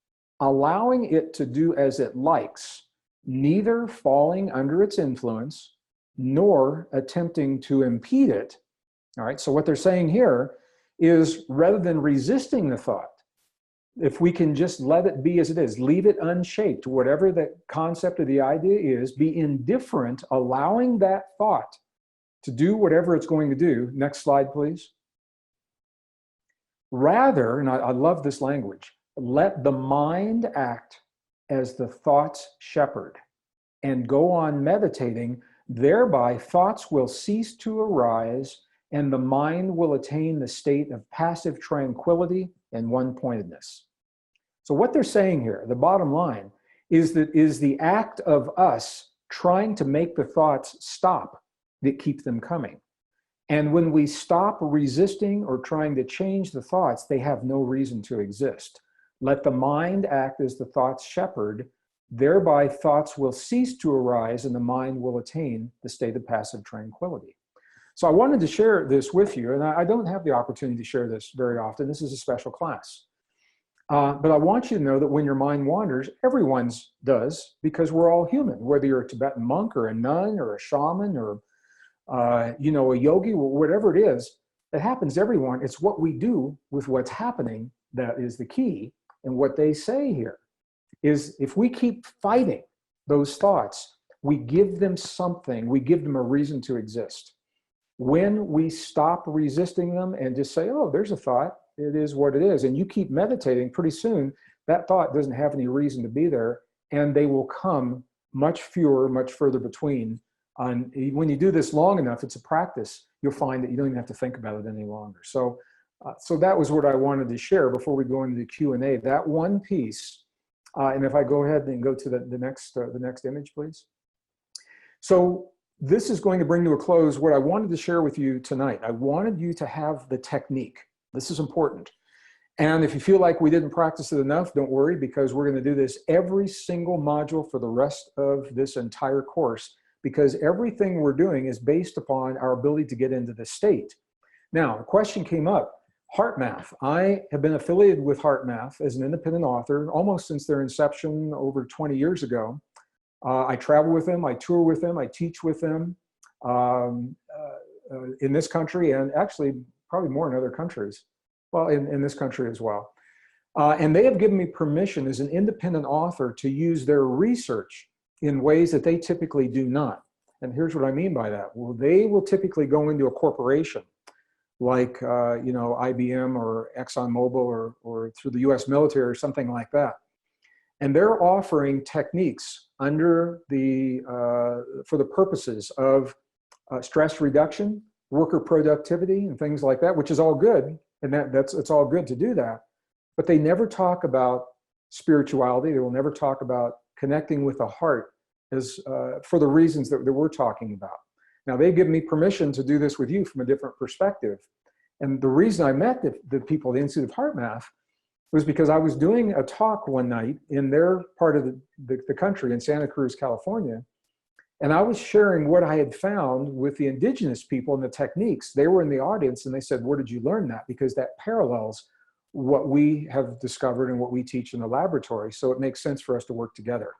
allowing it to do as it likes, neither falling under its influence nor attempting to impede it." All right, so what they're saying here is rather than resisting the thought, if we can just let it be as it is, leave it unshaped, whatever the concept or the idea is, be indifferent, allowing that thought to do whatever it's going to do. Next slide, please. Rather, and I love this language, let the mind act as the thought's shepherd and go on meditating. Thereby, thoughts will cease to arise and the mind will attain the state of passive tranquility and one-pointedness. So what they're saying here, the bottom line, is that is the act of us trying to make the thoughts stop that keep them coming. And when we stop resisting or trying to change the thoughts, they have no reason to exist. Let the mind act as the thought's shepherd. Thereby, thoughts will cease to arise and the mind will attain the state of passive tranquility. So I wanted to share this with you, and I don't have the opportunity to share this very often. This is a special class. But I want you to know that when your mind wanders, everyone's does, because we're all human, whether you're a Tibetan monk or a nun or a shaman or a yogi, whatever it is, it happens to everyone. It's what we do with what's happening that is the key. And what they say here is if we keep fighting those thoughts, we give them something, we give them a reason to exist. When we stop resisting them and just say, oh, there's a thought, it is what it is, and you keep meditating, pretty soon that thought doesn't have any reason to be there, and they will come much fewer, much further between. And when you do this long enough, it's a practice, you'll find that you don't even have to think about it any longer. So that was what I wanted to share before we go into the Q&A, that one piece. And if I go ahead and go to the next image, please. So this is going to bring to a close what I wanted to share with you tonight. I wanted you to have the technique. This is important. And if you feel like we didn't practice it enough, don't worry, because we're going to do this every single module for the rest of this entire course, because everything we're doing is based upon our ability to get into this state. Now, the question came up, HeartMath. I have been affiliated with HeartMath as an independent author almost since their inception over 20 years ago. I travel with them, I tour with them, I teach with them in this country, and actually probably more in other countries. Well, in this country as well. And they have given me permission as an independent author to use their research in ways that they typically do not. And here's what I mean by that. Well, they will typically go into a corporation like IBM or ExxonMobil or through the US military or something like that. And they're offering techniques under for the purposes of stress reduction, worker productivity, and things like that, which is all good. And it's all good to do that. But they never talk about spirituality. They will never talk about connecting with the heart for the reasons that we're talking about. Now, they've given me permission to do this with you from a different perspective. And the reason I met the people at the Institute of HeartMath was because I was doing a talk one night in their part of the country in Santa Cruz, California. And I was sharing what I had found with the indigenous people and the techniques. They were in the audience and they said, where did you learn that? Because that parallels what we have discovered and what we teach in the laboratory. So it makes sense for us to work together.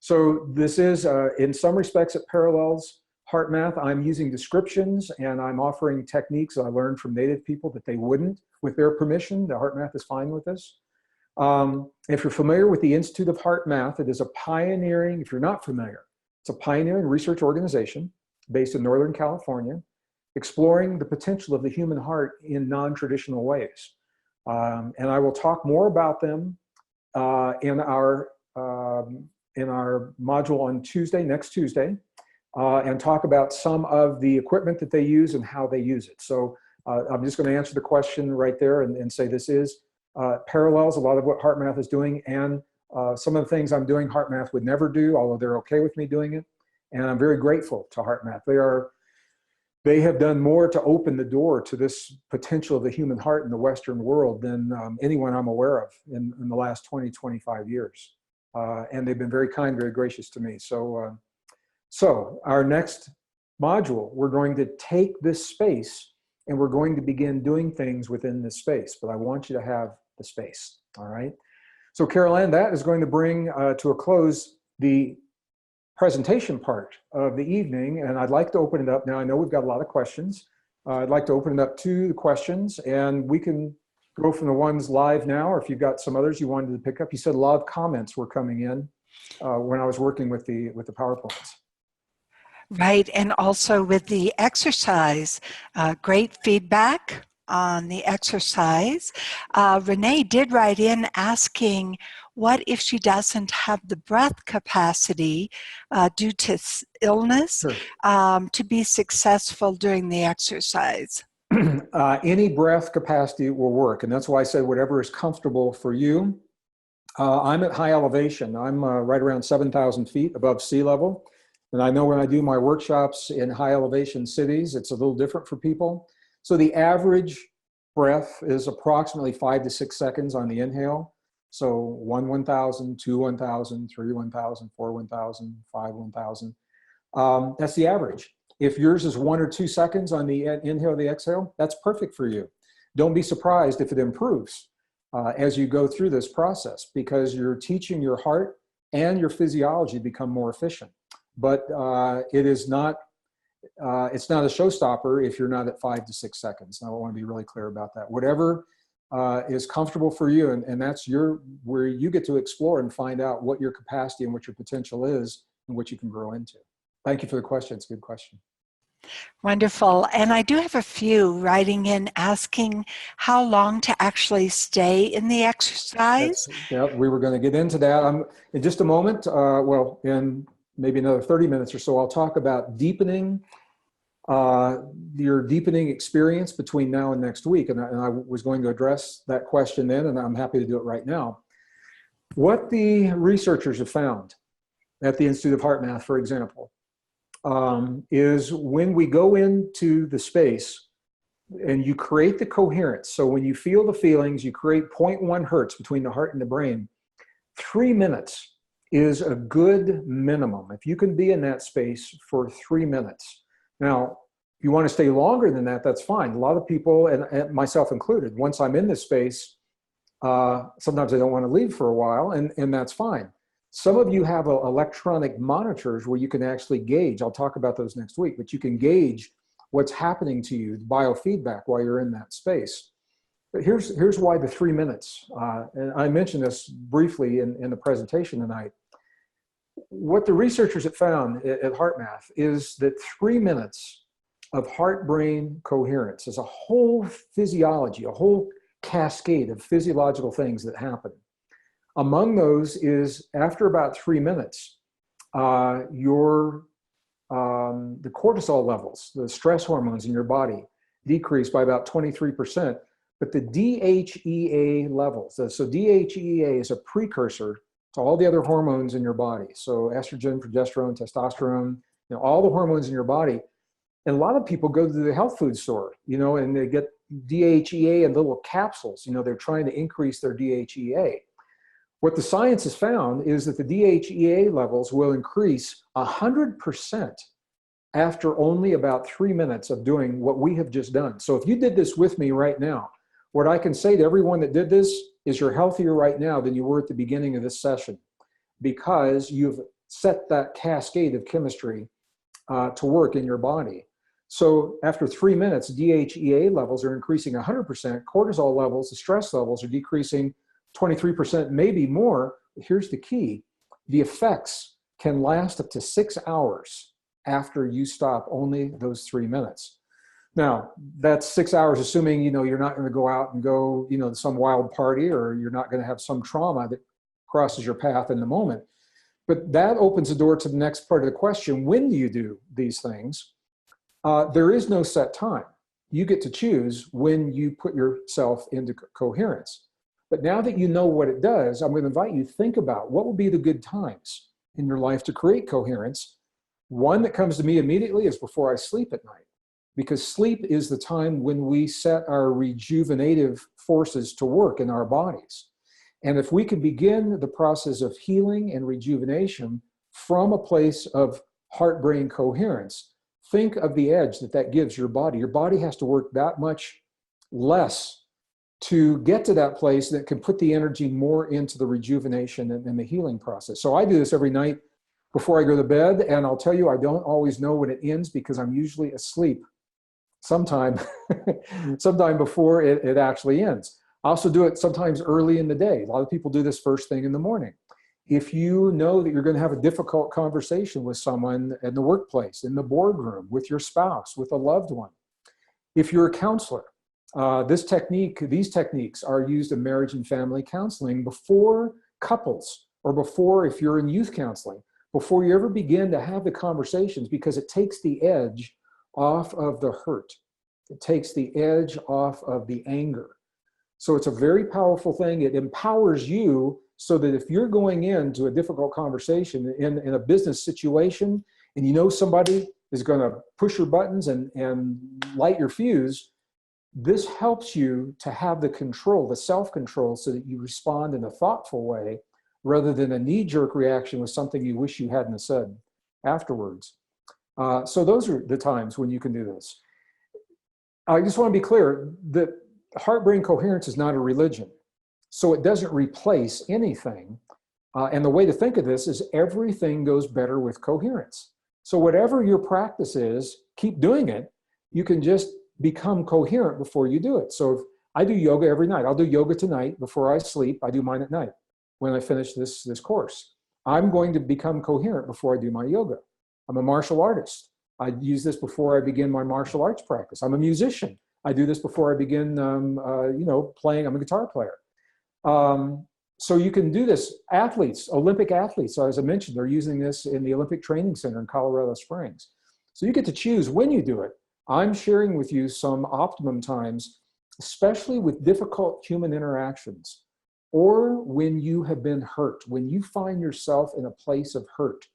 So this is, in some respects, it parallels HeartMath. I'm using descriptions and I'm offering techniques that I learned from Native people that they wouldn't, with their permission. The HeartMath is fine with this. If you're familiar with the Institute of HeartMath, it is a pioneering, if you're not familiar, it's a pioneering research organization based in Northern California, exploring the potential of the human heart in non-traditional ways. And I will talk more about them in our module on Tuesday, next Tuesday, and talk about some of the equipment that they use and how they use it. So I'm just going to answer the question right there and say this is parallels a lot of what HeartMath is doing, and some of the things I'm doing HeartMath would never do, although they're okay with me doing it. And I'm very grateful to HeartMath. They have done more to open the door to this potential of the human heart in the Western world than anyone I'm aware of in the last 20, 25 years. And they've been very kind, very gracious to me. So our next module, we're going to take this space and we're going to begin doing things within this space, but I want you to have the space, all right? So Carol Ann, that is going to bring to a close the presentation part of the evening, and I'd like to open it up now. I know we've got a lot of questions. I'd like to open it up to the questions, and we can go from the ones live now, or if you've got some others you wanted to pick up. You said a lot of comments were coming in when I was working with the PowerPoints. Right, and also with the exercise, great feedback on the exercise. Renee did write in asking, what if she doesn't have the breath capacity due to illness Sure. To be successful during the exercise? Any breath capacity will work, and that's why I said whatever is comfortable for you. I'm at high elevation. I'm right around 7,000 feet above sea level. And I know when I do my workshops in high elevation cities, it's a little different for people. So the average breath is approximately 5 to 6 seconds on the inhale. So 1, 1,000, 2, 1,000, 3, 1,000, 4, 1,000, 5, 1,000. That's the average. If yours is 1 or 2 seconds on the inhale or the exhale, that's perfect for you. Don't be surprised if it improves as you go through this process, because you're teaching your heart and your physiology to become more efficient. But it's not a showstopper if you're not at 5 to 6 seconds. And I want to be really clear about that. Whatever is comfortable for you, and that's where you get to explore and find out what your capacity and what your potential is and what you can grow into. Thank you for the question. It's a good question. Wonderful. And I do have a few writing in asking how long to actually stay in the exercise. Yeah, we were going to get into that. In just a moment, well, in maybe another 30 minutes or so, I'll talk about deepening your deepening experience between now and next week. And I was going to address that question then, and I'm happy to do it right now. What the researchers have found at the Institute of HeartMath, for example, is when we go into the space and you create the coherence. So when you feel the feelings, you create 0.1 hertz between the heart and the brain. 3 minutes is a good minimum. If you can be in that space for 3 minutes. Now, if you want to stay longer than that, that's fine. A lot of people, and myself included, once I'm in this space, sometimes I don't want to leave for a while, and that's fine. Some of you have electronic monitors where you can actually gauge. I'll talk about those next week, but you can gauge what's happening to you, biofeedback, while you're in that space. But here's why the 3 minutes, and I mentioned this briefly in the presentation tonight. What the researchers have found at HeartMath is that 3 minutes of heart-brain coherence is a whole physiology, a whole cascade of physiological things that happen. Among those is, after about 3 minutes, the cortisol levels, the stress hormones in your body, decrease by about 23%. But the DHEA levels, so DHEA is a precursor to all the other hormones in your body. So estrogen, progesterone, testosterone, all the hormones in your body. And a lot of people go to the health food store, and they get DHEA in little capsules. They're trying to increase their DHEA. What the science has found is that the DHEA levels will increase 100% after only about 3 minutes of doing what we have just done. So if you did this with me right now, what I can say to everyone that did this is you're healthier right now than you were at the beginning of this session, because you've set that cascade of chemistry to work in your body. So after 3 minutes, DHEA levels are increasing 100%, cortisol levels, the stress levels are decreasing 23%, maybe more. Here's the key. The effects can last up to 6 hours after you stop only those 3 minutes. Now, that's 6 hours assuming, you're not going to go out and go, to some wild party, or you're not going to have some trauma that crosses your path in the moment. But that opens the door to the next part of the question. When do you do these things? There is no set time. You get to choose when you put yourself into coherence. But now that you know what it does, I'm going to invite you to think about what would be the good times in your life to create coherence. One that comes to me immediately is before I sleep at night, because sleep is the time when we set our rejuvenative forces to work in our bodies. And if we can begin the process of healing and rejuvenation from a place of heart-brain coherence, think of the edge that that gives your body. Your body has to work that much less to get to that place that can put the energy more into the rejuvenation and the healing process. So I do this every night before I go to bed, and I'll tell you, I don't always know when it ends because I'm usually asleep sometime before it actually ends. I also do it sometimes early in the day. A lot of people do this first thing in the morning. If you know that you're going to have a difficult conversation with someone in the workplace, in the boardroom, with your spouse, with a loved one, if you're a counselor, these techniques are used in marriage and family counseling before couples, or before, if you're in youth counseling, before you ever begin to have the conversations, because it takes the edge off of the hurt. It takes the edge off of the anger. So it's a very powerful thing. It empowers you so that if you're going into a difficult conversation in a business situation, and you know somebody is going to push your buttons and light your fuse, this helps you to have the control, the self-control, so that you respond in a thoughtful way rather than a knee-jerk reaction with something you wish you hadn't said afterwards. So those are the times when you can do this. I just want to be clear that heart-brain coherence is not a religion. So it doesn't replace anything. And the way to think of this is everything goes better with coherence. So whatever your practice is, keep doing it. You can just become coherent before you do it. So if I do yoga every night. I'll do yoga tonight before I sleep. I do mine at night when I finish this course. I'm going to become coherent before I do my yoga. I'm a martial artist. I use this before I begin my martial arts practice. I'm a musician. I do this before I begin, playing. I'm a guitar player. So you can do this. Athletes, Olympic athletes, as I mentioned, they're using this in the Olympic Training Center in Colorado Springs. So you get to choose when you do it. I'm sharing with you some optimum times, especially with difficult human interactions, or when you have been hurt, when you find yourself in a place of hurt,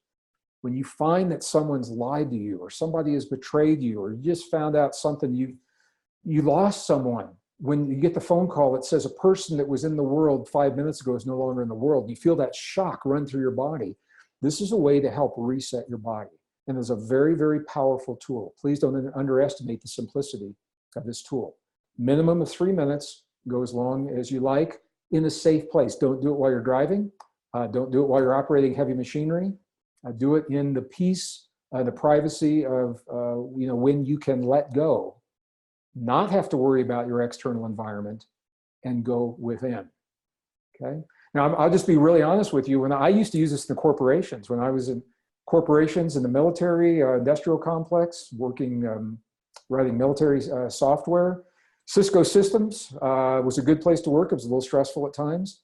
when you find that someone's lied to you, or somebody has betrayed you, or you just found out something, you lost someone. When you get the phone call that says a person that was in the world 5 minutes ago is no longer in the world, you feel that shock run through your body. This is a way to help reset your body. And it's a very, very powerful tool. Please don't underestimate the simplicity of this tool. Minimum of 3 minutes, go as long as you like, in a safe place. Don't do it while you're driving. Don't do it while you're operating heavy machinery. Do it in the peace, the privacy of, when you can let go, not have to worry about your external environment, and go within, okay? Now, I'll just be really honest with you. When I used to use this in the corporations, when I was in corporations in the military industrial complex, working, writing military software, Cisco Systems was a good place to work. It was a little stressful at times.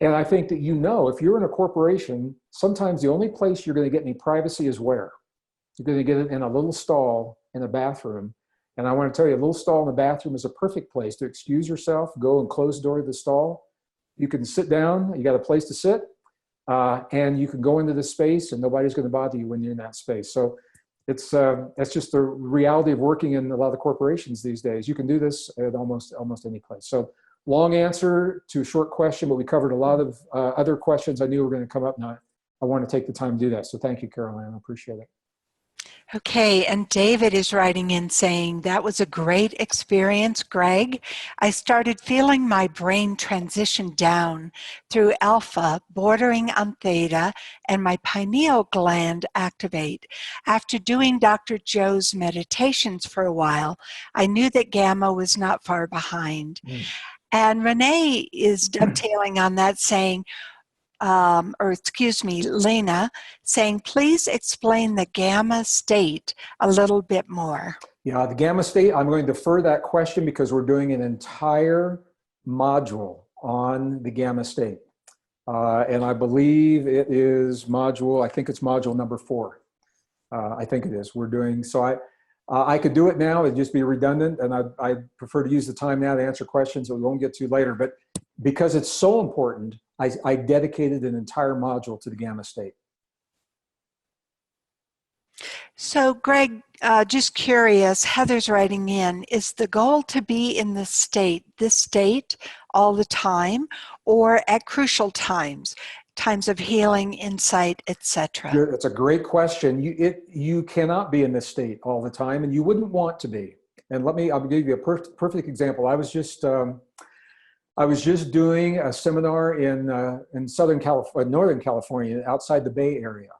And I think that, if you're in a corporation, sometimes the only place you're going to get any privacy is where? You're going to get it in a little stall in a bathroom. And I want to tell you, a little stall in the bathroom is a perfect place to excuse yourself, go and close the door of the stall. You can sit down, you got a place to sit, and you can go into the space and nobody's going to bother you when you're in that space. So that's just the reality of working in a lot of the corporations these days. You can do this at almost any place. So long answer to a short question, but we covered a lot of other questions I knew were going to come up. Now I want to take the time to do that. So thank you, Caroline. I appreciate it. Okay, and David is writing in saying, that was a great experience, Greg. I started feeling my brain transition down through alpha, bordering on theta, and my pineal gland activate. After doing Dr. Joe's meditations for a while, I knew that gamma was not far behind. And Renee is dovetailing on that, saying, Lena, saying, please explain the gamma state a little bit more. Yeah, the gamma state, I'm going to defer that question because we're doing an entire module on the gamma state. And I believe it is I think it's module number 4. I think it is. We're doing, so I could do it now, it'd just be redundant, and I prefer to use the time now to answer questions that we won't get to later. But because it's so important, I dedicated an entire module to the gamma state. So, Greg, just curious, Heather's writing in, is the goal to be in this state all the time, or at crucial times, times of healing, insight, etc.? It's a great question. You cannot be in this state all the time, and you wouldn't want to be. And I'll give you a perfect example. I was just doing a seminar in Northern California, outside the Bay Area.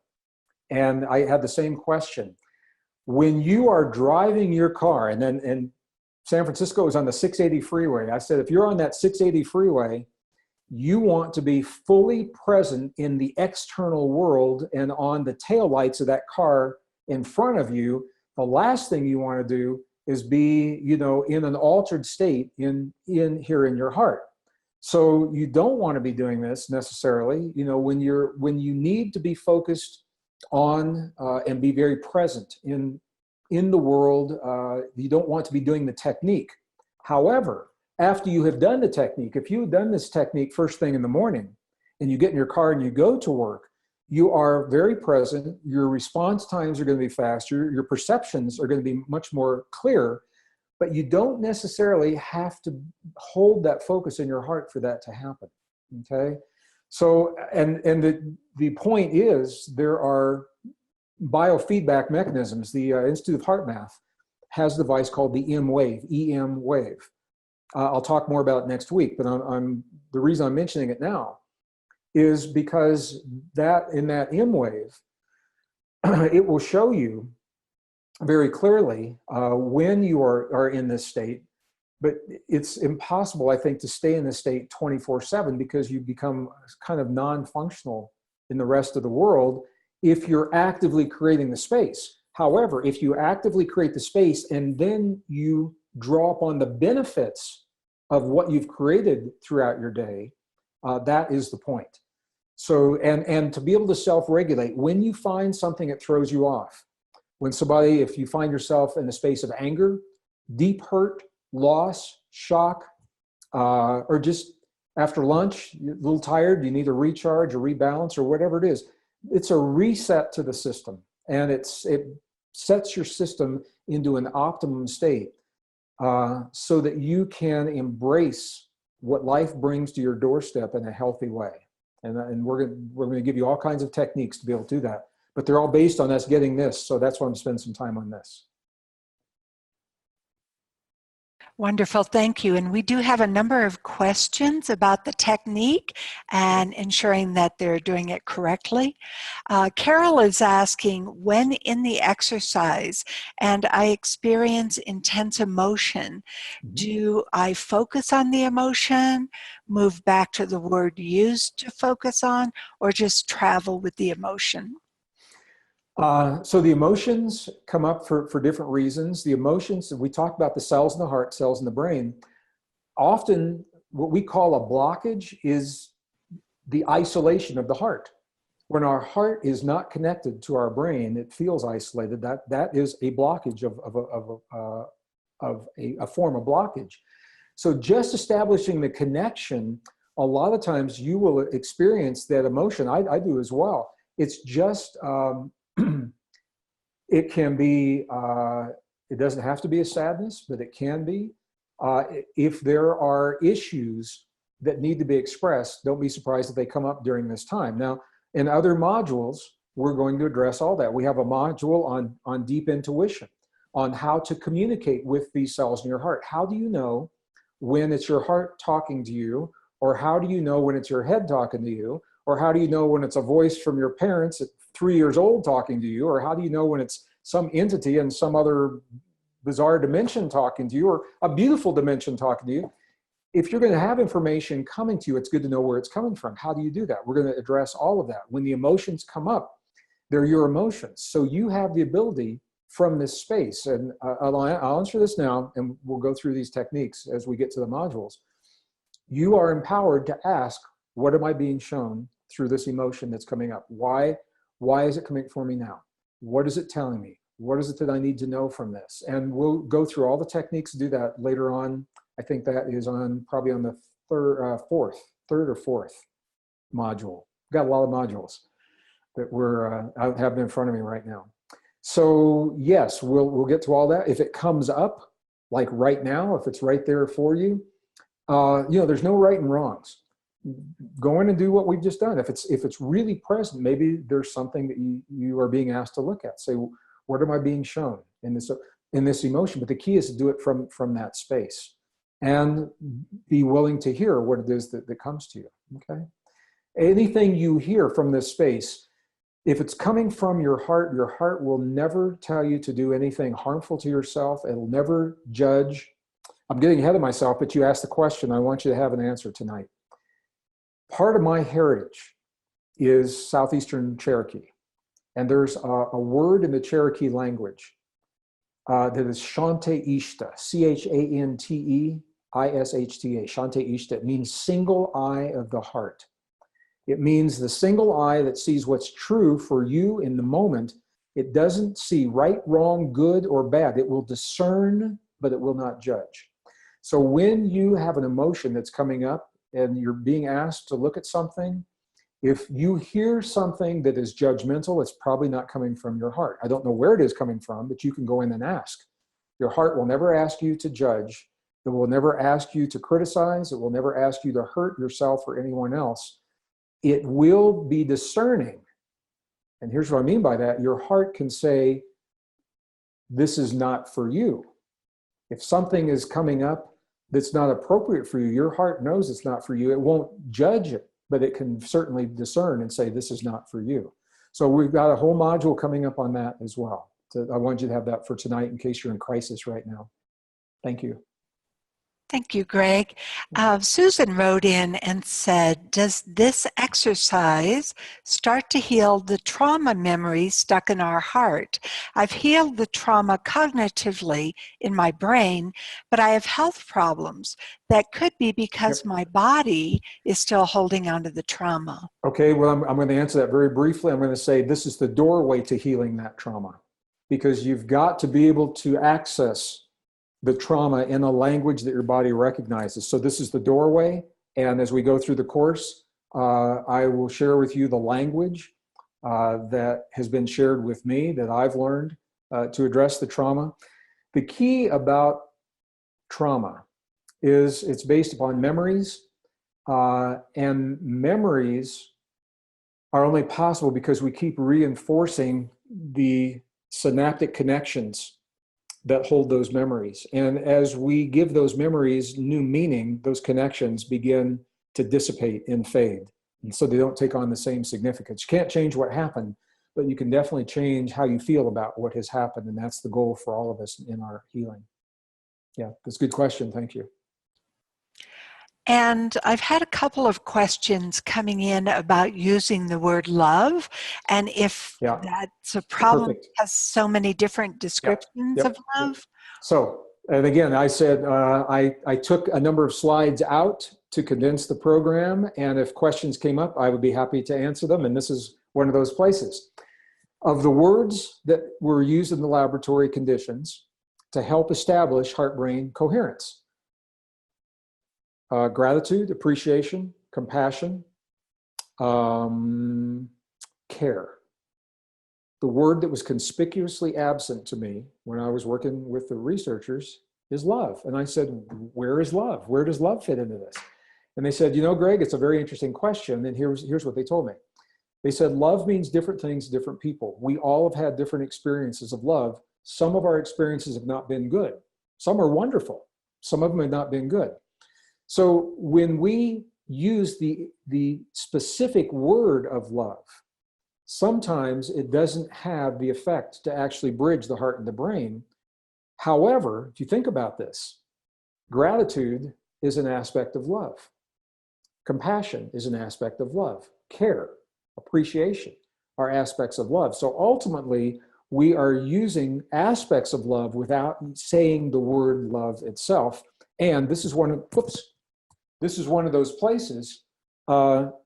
And I had the same question. When you are driving your car, and San Francisco is on the 680 freeway, I said, if you're on that 680 freeway, you want to be fully present in the external world and on the taillights of that car in front of you. The last thing you want to do is be, in an altered state in here in your heart. So you don't want to be doing this necessarily, when you need to be focused on and be very present in the world. You don't want to be doing the technique. However, after you have done the technique, if you have done this technique first thing in the morning and you get in your car and you go to work, you are very present. Your response times are going to be faster. Your perceptions are going to be much more clear, but you don't necessarily have to hold that focus in your heart for that to happen. Okay. So, and the point is, there are biofeedback mechanisms. The Institute of Heart Math has a device called the EM wave. I'll talk more about it next week, but the reason I'm mentioning it now is because in that EM wave, it will show you very clearly when you are in this state. But it's impossible, I think, to stay in this state 24/7 because you become kind of non-functional in the rest of the world if you're actively creating the space. However, if you actively create the space and then you draw upon the benefits of what you've created throughout your day, that is the point. So, and to be able to self-regulate, when you find something that throws you off, if you find yourself in the space of anger, deep hurt, loss, shock, or just after lunch, you're a little tired, you need to recharge or rebalance or whatever it is, it's a reset to the system. And it sets your system into an optimum state so that you can embrace what life brings to your doorstep in a healthy way. And we're going to give you all kinds of techniques to be able to do that. But they're all based on us getting this. So that's why I'm spending some time on this. Wonderful, thank you. And we do have a number of questions about the technique and ensuring that they're doing it correctly. Carol is asking, when in the exercise and I experience intense emotion, do I focus on the emotion, move back to the word used to focus on, or just travel with the emotion? So the emotions come up for different reasons. The emotions, we talked about the cells in the heart, cells in the brain. Often what we call a blockage is the isolation of the heart. When our heart is not connected to our brain, it feels isolated. That is a blockage of a form of blockage. So just establishing the connection, a lot of times you will experience that emotion. I do as well. It's just, it can be, it doesn't have to be a sadness, but it can be. If there are issues that need to be expressed, don't be surprised if they come up during this time. Now, in other modules, we're going to address all that. We have a module on deep intuition, on how to communicate with these cells in your heart. How do you know when it's your heart talking to you? Or how do you know when it's your head talking to you? Or how do you know when it's a voice from your parents at 3 years old talking to you? Or how do you know when it's some entity in some other bizarre dimension talking to you, or a beautiful dimension talking to you? If you're going to have information coming to you, it's good to know where it's coming from. How do you do that? We're going to address all of that. When the emotions come up, they're your emotions. So you have the ability from this space, and I'll answer this now, and we'll go through these techniques as we get to the modules. You are empowered to ask, what am I being shown through this emotion that's coming up? Why is it coming for me now? What is it telling me? What is it that I need to know from this? And we'll go through all the techniques to do that later on. I think that is probably on the third or fourth module. We've got a lot of modules that I have in front of me right now. So yes, we'll get to all that. If it comes up, like right now, if it's right there for you, there's no right and wrongs. Go in and do what we've just done. If it's really present, maybe there's something that you are being asked to look at. Say, what am I being shown in this emotion? But the key is to do it from that space and be willing to hear what it is that comes to you. Okay. Anything you hear from this space, if it's coming from your heart will never tell you to do anything harmful to yourself. It'll never judge. I'm getting ahead of myself, but you asked the question. I want you to have an answer tonight. Part of my heritage is Southeastern Cherokee. And there's a word in the Cherokee language that is Shante Ishta, Chanteishta, Shante Ishta. It means single eye of the heart. It means the single eye that sees what's true for you in the moment. It doesn't see right, wrong, good, or bad. It will discern, but it will not judge. So when you have an emotion that's coming up and you're being asked to look at something, if you hear something that is judgmental, it's probably not coming from your heart. I don't know where it is coming from, but you can go in and ask. Your heart will never ask you to judge. It will never ask you to criticize. It will never ask you to hurt yourself or anyone else. It will be discerning. And here's what I mean by that. Your heart can say, this is not for you. If something is coming up that's not appropriate for you, your heart knows it's not for you. It won't judge it, but it can certainly discern and say, this is not for you. So we've got a whole module coming up on that as well. So I want you to have that for tonight in case you're in crisis right now. Thank you. Thank you, Greg. Susan wrote in and said, does this exercise start to heal the trauma memories stuck in our heart? I've healed the trauma cognitively in my brain, but I have health problems. That could be because my body is still holding on to the trauma. Okay, well, I'm going to answer that very briefly. I'm going to say this is the doorway to healing that trauma, because you've got to be able to access the trauma in a language that your body recognizes. So this is the doorway. And as we go through the course, I will share with you the language that has been shared with me that I've learned to address the trauma. The key about trauma is it's based upon memories, and memories are only possible because we keep reinforcing the synaptic connections that hold those memories. And as we give those memories new meaning, those connections begin to dissipate and fade. And so they don't take on the same significance. You can't change what happened, but you can definitely change how you feel about what has happened. And that's the goal for all of us in our healing. Yeah, that's a good question. Thank you. And I've had a couple of questions coming in about using the word love, and if that's a problem because so many different descriptions of love. So, and again, I said I took a number of slides out to condense the program, and if questions came up, I would be happy to answer them, and this is one of those places. Of the words that were used in the laboratory conditions to help establish heart-brain coherence: gratitude, appreciation, compassion, care. The word that was conspicuously absent to me when I was working with the researchers is love. And I said, where is love? Where does love fit into this? And they said, you know, Greg, it's a very interesting question. And here's what they told me. They said, love means different things to different people. We all have had different experiences of love. Some of our experiences have not been good. Some are wonderful. Some of them have not been good. So when we use the specific word of love, sometimes it doesn't have the effect to actually bridge the heart and the brain. However, if you think about this, gratitude is an aspect of love. Compassion is an aspect of love. Care, appreciation are aspects of love. So ultimately, we are using aspects of love without saying the word love itself. And this is one of, this is one of those places,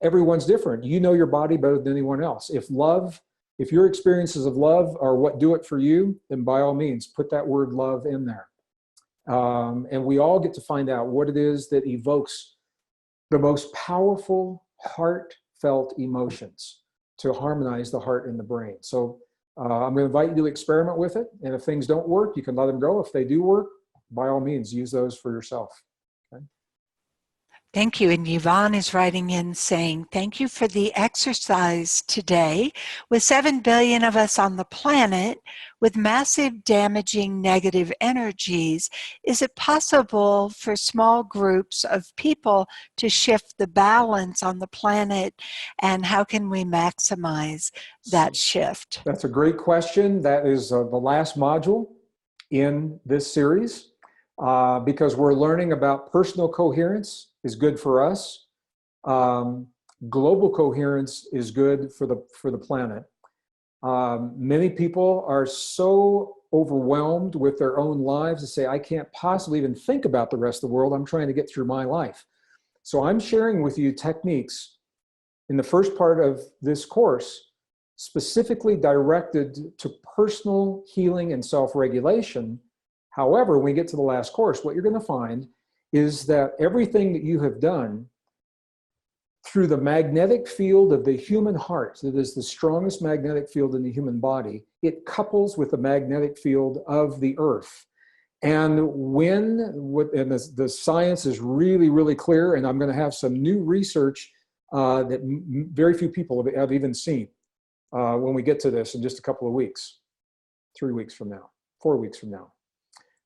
everyone's different. You know your body better than anyone else. If your experiences of love are what do it for you, then by all means, put that word love in there. And we all get to find out what it is that evokes the most powerful heartfelt emotions to harmonize the heart and the brain. So I'm going to invite you to experiment with it. And if things don't work, you can let them go. If they do work, by all means, use those for yourself. Okay? Thank you. And Yvonne is writing in saying, thank you for the exercise today. With 7 billion of us on the planet with massive damaging negative energies, is it possible for small groups of people to shift the balance on the planet? And how can we maximize that shift? That's a great question. That is the last module in this series because we're learning about personal coherence is good for us. Global coherence is good for the planet. Many people are so overwhelmed with their own lives to say, I can't possibly even think about the rest of the world. I'm trying to get through my life. So I'm sharing with you techniques in the first part of this course specifically directed to personal healing and self-regulation. However, when we get to the last course, what you're going to find is that everything that you have done through the magnetic field of the human heart, that is the strongest magnetic field in the human body, it couples with the magnetic field of the earth. And the science is really, really clear, and I'm going to have some new research that very few people have even seen when we get to this in just a couple of weeks, 3 weeks from now, 4 weeks from now.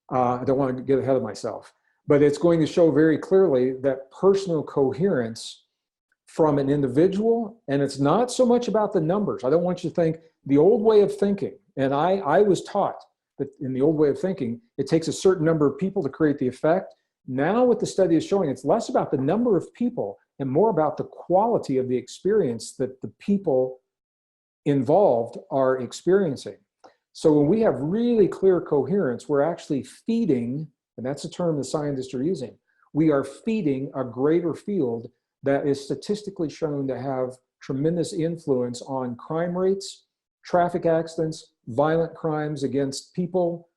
I don't want to get ahead of myself, but it's going to show very clearly that personal coherence from an individual, and it's not so much about the numbers. I don't want you to think the old way of thinking, and I was taught that in the old way of thinking, it takes a certain number of people to create the effect. Now what the study is showing, it's less about the number of people and more about the quality of the experience that the people involved are experiencing. So when we have really clear coherence, we're actually feeding, and that's a term the scientists are using, we are feeding a greater field that is statistically shown to have tremendous influence on crime rates, traffic accidents, violent crimes against people,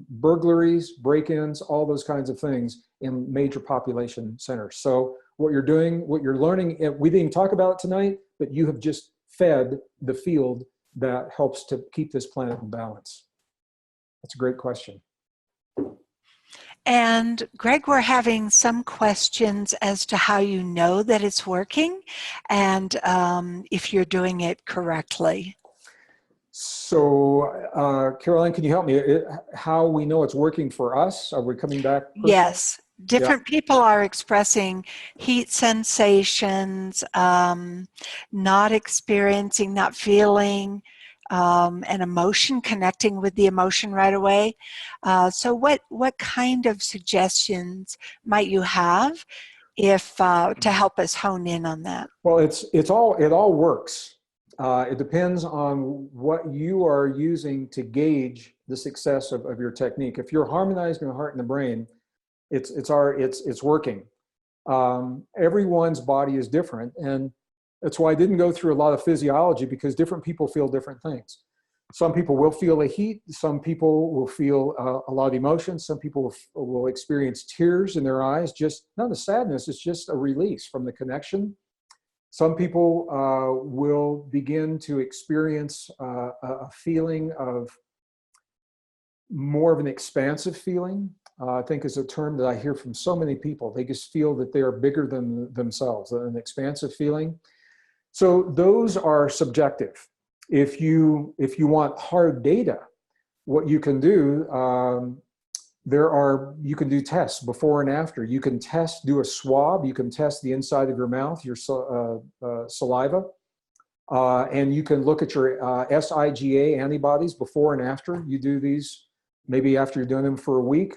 burglaries, break-ins, all those kinds of things in major population centers. So what you're doing, what you're learning, we didn't even talk about it tonight, but you have just fed the field that helps to keep this planet in balance. That's a great question. And Greg, we're having some questions as to how you know that it's working and if you're doing it correctly. So, Caroline, can you help me? How we know it's working for us? Are we coming back personally? Yes. Different people are expressing heat sensations, not experiencing, not feeling an emotion, connecting with the emotion right away. So what kind of suggestions might you have if to help us hone in on that? Well, it all works. It depends on what you are using to gauge the success of your technique. If you're harmonizing the heart and the brain, it's working. Everyone's body is different, and that's why I didn't go through a lot of physiology, because different people feel different things. Some people will feel a heat, some people will feel a lot of emotion, some people will experience tears in their eyes, just not a sadness, it's just a release from the connection. Some people will begin to experience a feeling of more of an expansive feeling. I think is a term that I hear from so many people. They just feel that they are bigger than themselves, an expansive feeling. So those are subjective. If you want hard data, what you can do, you can do tests before and after. You can do a swab. You can test the inside of your mouth, your saliva, and you can look at your SIGA antibodies before and after you do these. Maybe after you're doing them for a week.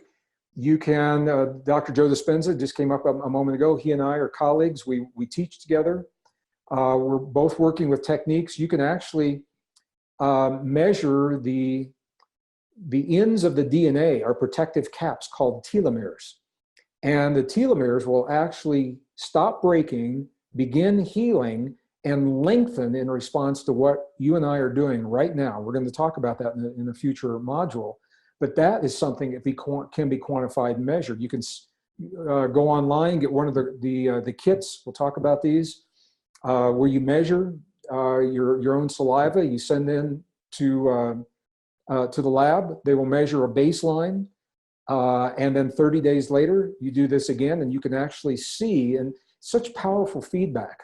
You can, Dr. Joe Dispenza just came up a moment ago. He and I are colleagues. We teach together. We're both working with techniques. You can actually measure the ends of the DNA are protective caps called telomeres. And the telomeres will actually stop breaking, begin healing, and lengthen in response to what you and I are doing right now. We're going to talk about that in a future module. But that is something that can be quantified and measured. You can go online, get one of the kits, we'll talk about these, where you measure your own saliva. You send in to the lab. They will measure a baseline, and then 30 days later, you do this again, and you can actually see, and such powerful feedback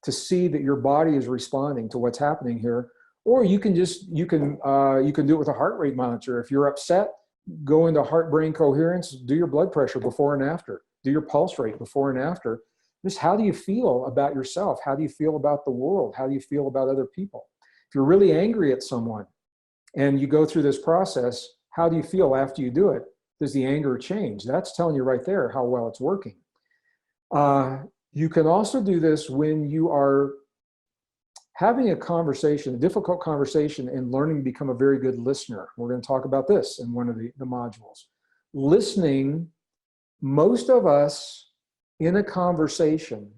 to see that your body is responding to what's happening here. Or you can you can do it with a heart rate monitor. If you're upset, go into heart-brain coherence, do your blood pressure before and after, do your pulse rate before and after. Just how do you feel about yourself? How do you feel about the world? How do you feel about other people? If you're really angry at someone and you go through this process, how do you feel after you do it? Does the anger change? That's telling you right there how well it's working. You can also do this when you are having a conversation, a difficult conversation, and learning to become a very good listener. We're going to talk about this in one of the modules. Listening, most of us in a conversation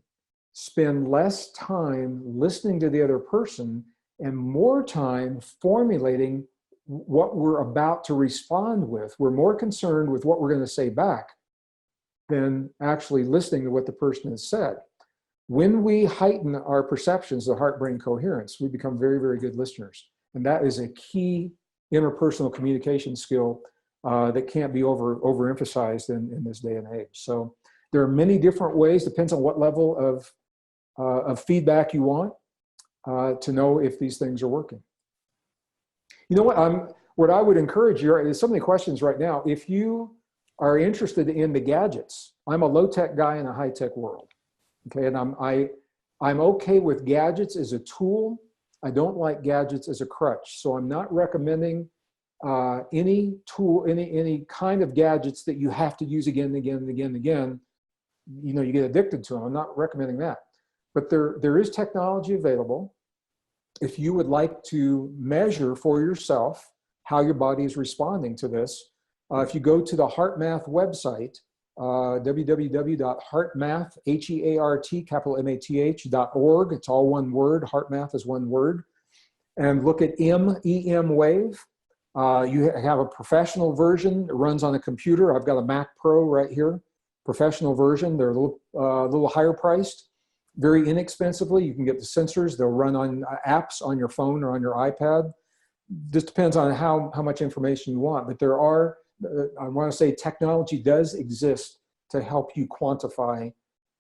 spend less time listening to the other person and more time formulating what we're about to respond with. We're more concerned with what we're going to say back than actually listening to what the person has said. When we heighten our perceptions of heart-brain coherence, we become very, very good listeners. And that is a key interpersonal communication skill that can't be overemphasized in this day and age. So there are many different ways, depends on what level of feedback you want to know if these things are working. You know what I would encourage you, there's so many questions right now. If you are interested in the gadgets, I'm a low-tech guy in a high-tech world. Okay, and I'm okay with gadgets as a tool. I don't like gadgets as a crutch. So I'm not recommending any tool, any kind of gadgets that you have to use again and again and again and again. You know, you get addicted to them. I'm not recommending that. But there is technology available. If you would like to measure for yourself how your body is responding to this, if you go to the HeartMath website, www.heartmath, H-E-A-R-T, capital M-A-T-H.org. It's all one word. HeartMath is one word. And look at EM Wave. You have a professional version. It runs on a computer. I've got a Mac Pro right here. Professional version. They're a little higher priced. Very inexpensively. You can get the sensors. They'll run on apps on your phone or on your iPad. Just depends on how much information you want. But there are, I want to say, technology does exist to help you quantify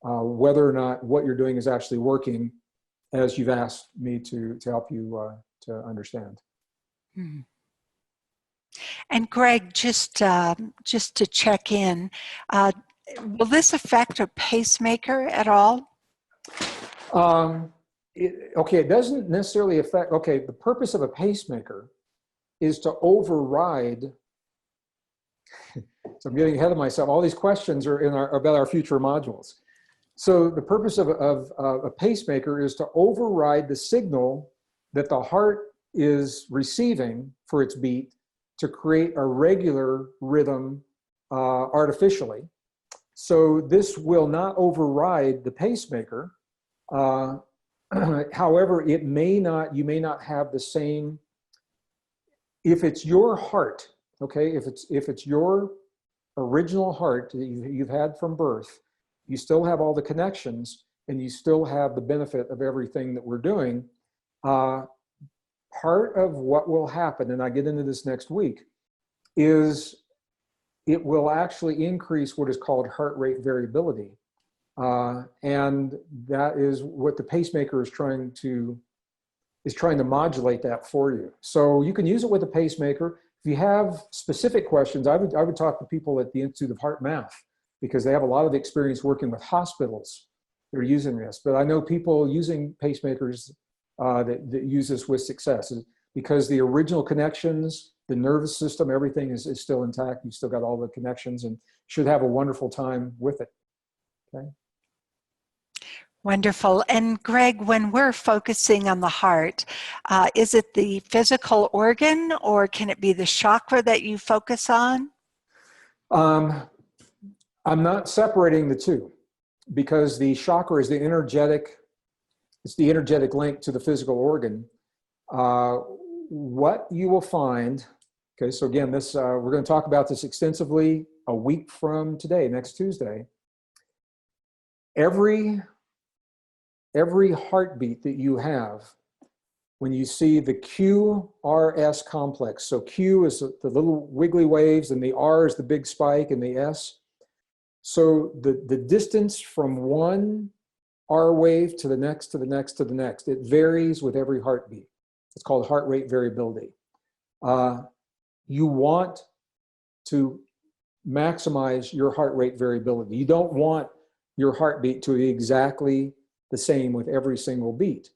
whether or not what you're doing is actually working, as you've asked me to help you to understand. Mm-hmm. And Greg, just to check in, will this affect a pacemaker at all? Okay, it doesn't necessarily affect, okay, the purpose of a pacemaker is to override. So I'm getting ahead of myself. All these questions are about our future modules. So the purpose of a pacemaker is to override the signal that the heart is receiving for its beat to create a regular rhythm artificially. So this will not override the pacemaker. However, you may not have the same, if it's your heart, okay, if it's your original heart that you've had from birth, you still have all the connections and you still have the benefit of everything that we're doing. Part of what will happen, and I get into this next week, is it will actually increase what is called heart rate variability. And that is what the pacemaker is trying to modulate that for you. So you can use it with a pacemaker. If you have specific questions, I would talk to people at the Institute of HeartMath because they have a lot of experience working with hospitals that are using this. But I know people using pacemakers that use this with success because the original connections, the nervous system, everything is still intact. You've still got all the connections and should have a wonderful time with it. Okay. Wonderful. And Greg, when we're focusing on the heart, is it the physical organ or can it be the chakra that you focus on? I'm not separating the two because the chakra is the energetic link to the physical organ. What you will find, okay, so again, this we're going to talk about this extensively a week from today, next Tuesday. Every heartbeat that you have when you see the QRS complex. So Q is the little wiggly waves, and the R is the big spike, and the S. So the distance from one R wave to the next, to the next, to the next, it varies with every heartbeat. It's called heart rate variability. You want to maximize your heart rate variability. You don't want your heartbeat to be exactly the same with every single beat.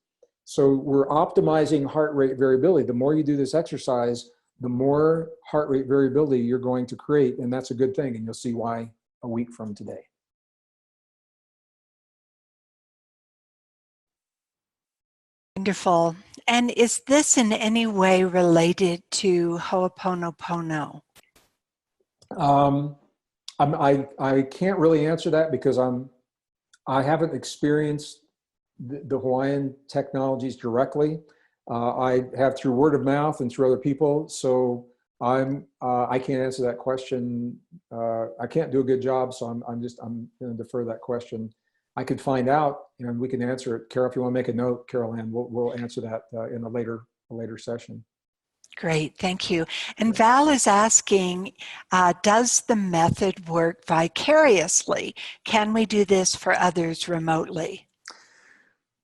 So we're optimizing heart rate variability. The more you do this exercise, the more heart rate variability you're going to create, and that's a good thing, and you'll see why a week from today. Wonderful. And is this in any way related to Ho'oponopono? I can't really answer that because I haven't experienced the Hawaiian technologies directly. I have through word of mouth and through other people. So I can't answer that question. I can't do a good job. So I'm going to defer that question. I could find out and we can answer it. Carol, if you want to make a note, Carol Ann, we'll answer that in a later session. Great, thank you. And Val is asking, does the method work vicariously? Can we do this for others remotely?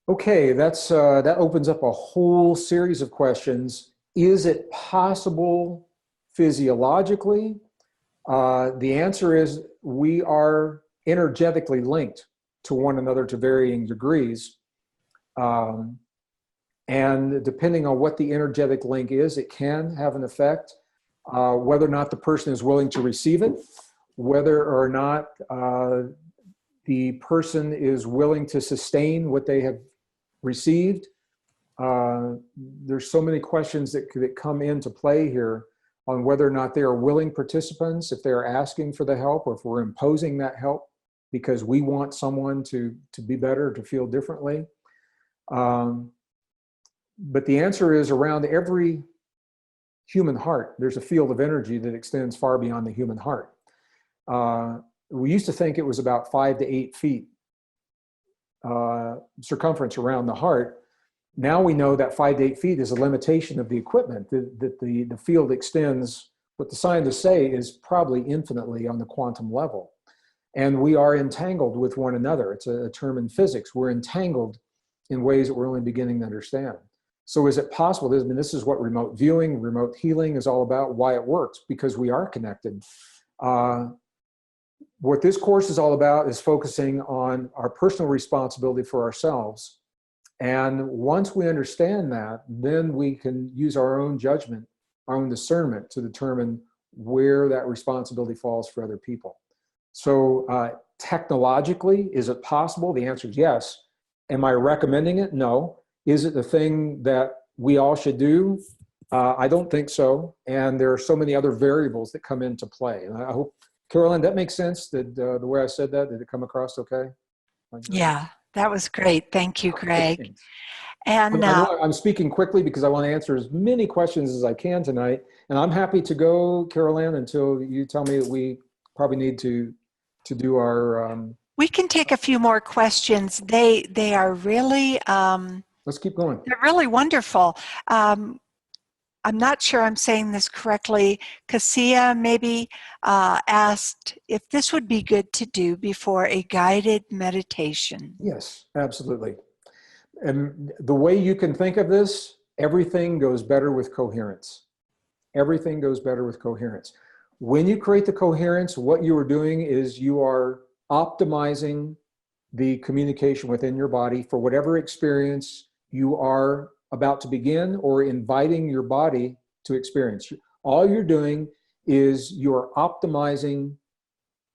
Okay, that opens up a whole series of questions. Is it possible physiologically? The answer is we are energetically linked to one another to varying degrees. And depending on what the energetic link is, it can have an effect, whether or not the person is willing to receive it, whether or not the person is willing to sustain what they have received. There's so many questions that come into play here on whether or not they are willing participants, if they're asking for the help, or if we're imposing that help because we want someone to be better, to feel differently. But the answer is around every human heart, there's a field of energy that extends far beyond the human heart. We used to think it was about 5 to 8 feet circumference around the heart. Now we know that 5 to 8 feet is a limitation of the equipment, that the field extends, what the scientists say is probably infinitely on the quantum level. And we are entangled with one another. It's a term in physics. We're entangled in ways that we're only beginning to understand. So is it possible? This is what remote viewing, remote healing is all about, why it works, because we are connected. What this course is all about is focusing on our personal responsibility for ourselves. And once we understand that, then we can use our own judgment, our own discernment to determine where that responsibility falls for other people. So technologically, is it possible? The answer is yes. Am I recommending it? No. Is it the thing that we all should do? I don't think so. And there are so many other variables that come into play. And I hope, Carolyn, that makes sense? Did the way I said that, did it come across okay? Yeah, that was great. Thank you, Greg. And I know I'm speaking quickly because I want to answer as many questions as I can tonight. And I'm happy to go, Carolyn, until you tell me that we probably need to do our... we can take a few more questions. They are really... let's keep going. They're really wonderful. I'm not sure I'm saying this correctly. Cassia maybe asked if this would be good to do before a guided meditation. Yes, absolutely. And the way you can think of this, everything goes better with coherence. Everything goes better with coherence. When you create the coherence, what you are doing is you are optimizing the communication within your body for whatever experience you are about to begin or inviting your body to experience. All you're doing is you're optimizing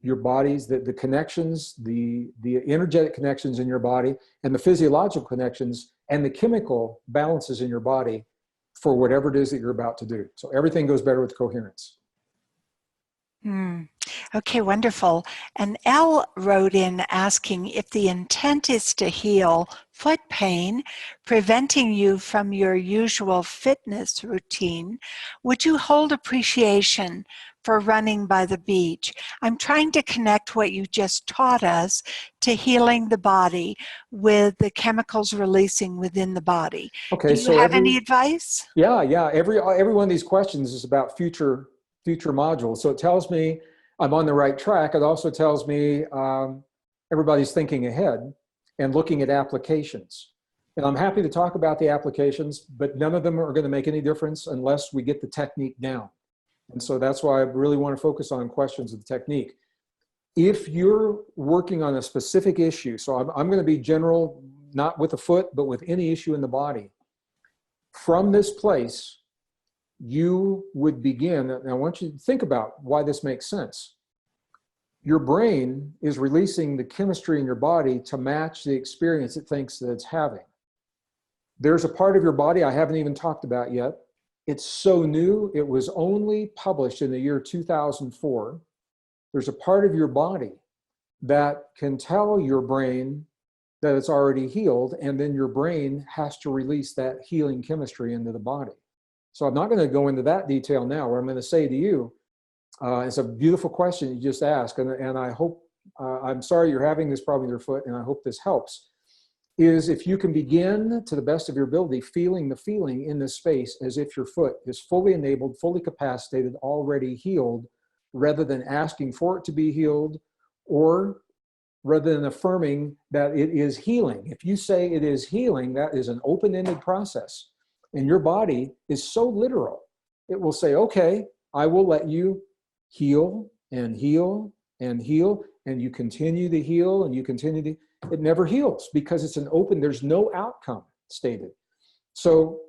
your body's, the connections, the energetic connections in your body and the physiological connections and the chemical balances in your body for whatever it is that you're about to do. So everything goes better with coherence. Okay, wonderful. And Elle wrote in asking if the intent is to heal foot pain preventing you from your usual fitness routine, would you hold appreciation for running by the beach? I'm trying to connect what you just taught us to healing the body with the chemicals releasing within the body. Okay, Do you so have any advice? yeah, every one of these questions is about future modules. So it tells me I'm on the right track. It also tells me everybody's thinking ahead and looking at applications. And I'm happy to talk about the applications, but none of them are going to make any difference unless we get the technique down. And so that's why I really want to focus on questions of the technique. If you're working on a specific issue, so I'm going to be general, not with the foot, but with any issue in the body. From this place, you would begin, and I want you to think about why this makes sense. Your brain is releasing the chemistry in your body to match the experience it thinks that it's having. There's a part of your body I haven't even talked about yet. It's so new, it was only published in the year 2004. There's a part of your body that can tell your brain that it's already healed, and then your brain has to release that healing chemistry into the body. So I'm not going to go into that detail now. What I'm going to say to you, it's a beautiful question you just asked, and I hope, I'm sorry you're having this problem with your foot, and I hope this helps, is if you can begin to the best of your ability feeling the feeling in this space as if your foot is fully enabled, fully capacitated, already healed, rather than asking for it to be healed, or rather than affirming that it is healing. If you say it is healing, that is an open-ended process. And your body is so literal. It will say, okay, I will let you heal and heal and heal, and you continue to heal and you continue to, it never heals because it's an open, there's no outcome stated. So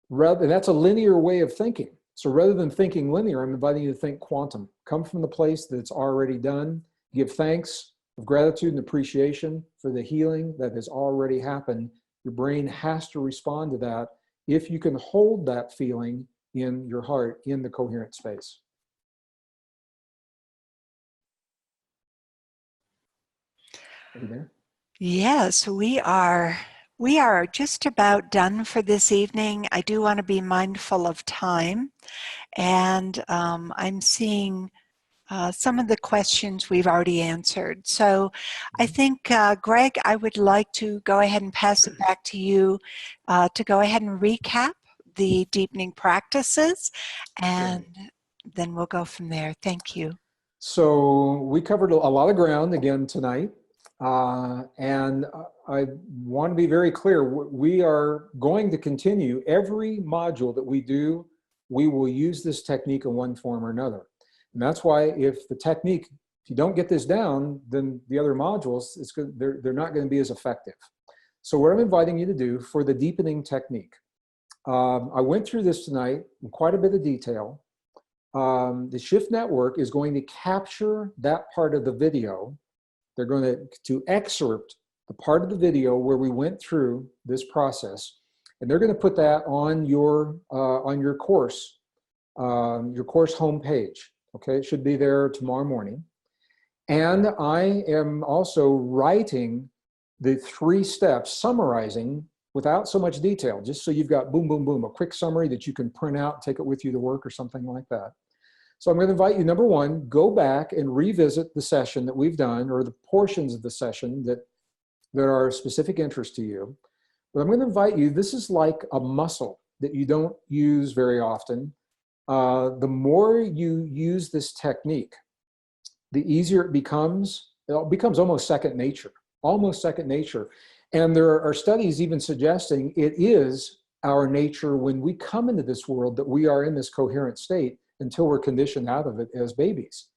and that's a linear way of thinking. So rather than thinking linear, I'm inviting you to think quantum. Come from the place that's already done, give thanks of gratitude and appreciation for the healing that has already happened. Your brain has to respond to that if you can hold that feeling in your heart in the coherent space. Are you there? Yes, we are. We are just about done for this evening. I do want to be mindful of time, and I'm seeing some of the questions we've already answered. So I think, Greg, I would like to go ahead and pass it back to you to go ahead and recap the deepening practices, and then we'll go from there. Thank you. So we covered a lot of ground again tonight. And I want to be very clear, we are going to continue every module that we do, we will use this technique in one form or another. And that's why if the technique, if you don't get this down, then the other modules, they're not going to be as effective. So what I'm inviting you to do for the deepening technique, I went through this tonight in quite a bit of detail. The Shift Network is going to capture that part of the video. They're going to excerpt the part of the video where we went through this process, and they're going to put that on your course homepage. Okay, it should be there tomorrow morning. And I am also writing the 3 steps, summarizing without so much detail, just so you've got boom, boom, boom, a quick summary that you can print out and take it with you to work or something like that. So I'm going to invite you, number one, go back and revisit the session that we've done, or the portions of the session that are of specific interest to you. But I'm going to invite you, this is like a muscle that you don't use very often. The more you use this technique, the easier it becomes. It becomes almost second nature, almost second nature. And there are studies even suggesting it is our nature when we come into this world that we are in this coherent state until we're conditioned out of it as babies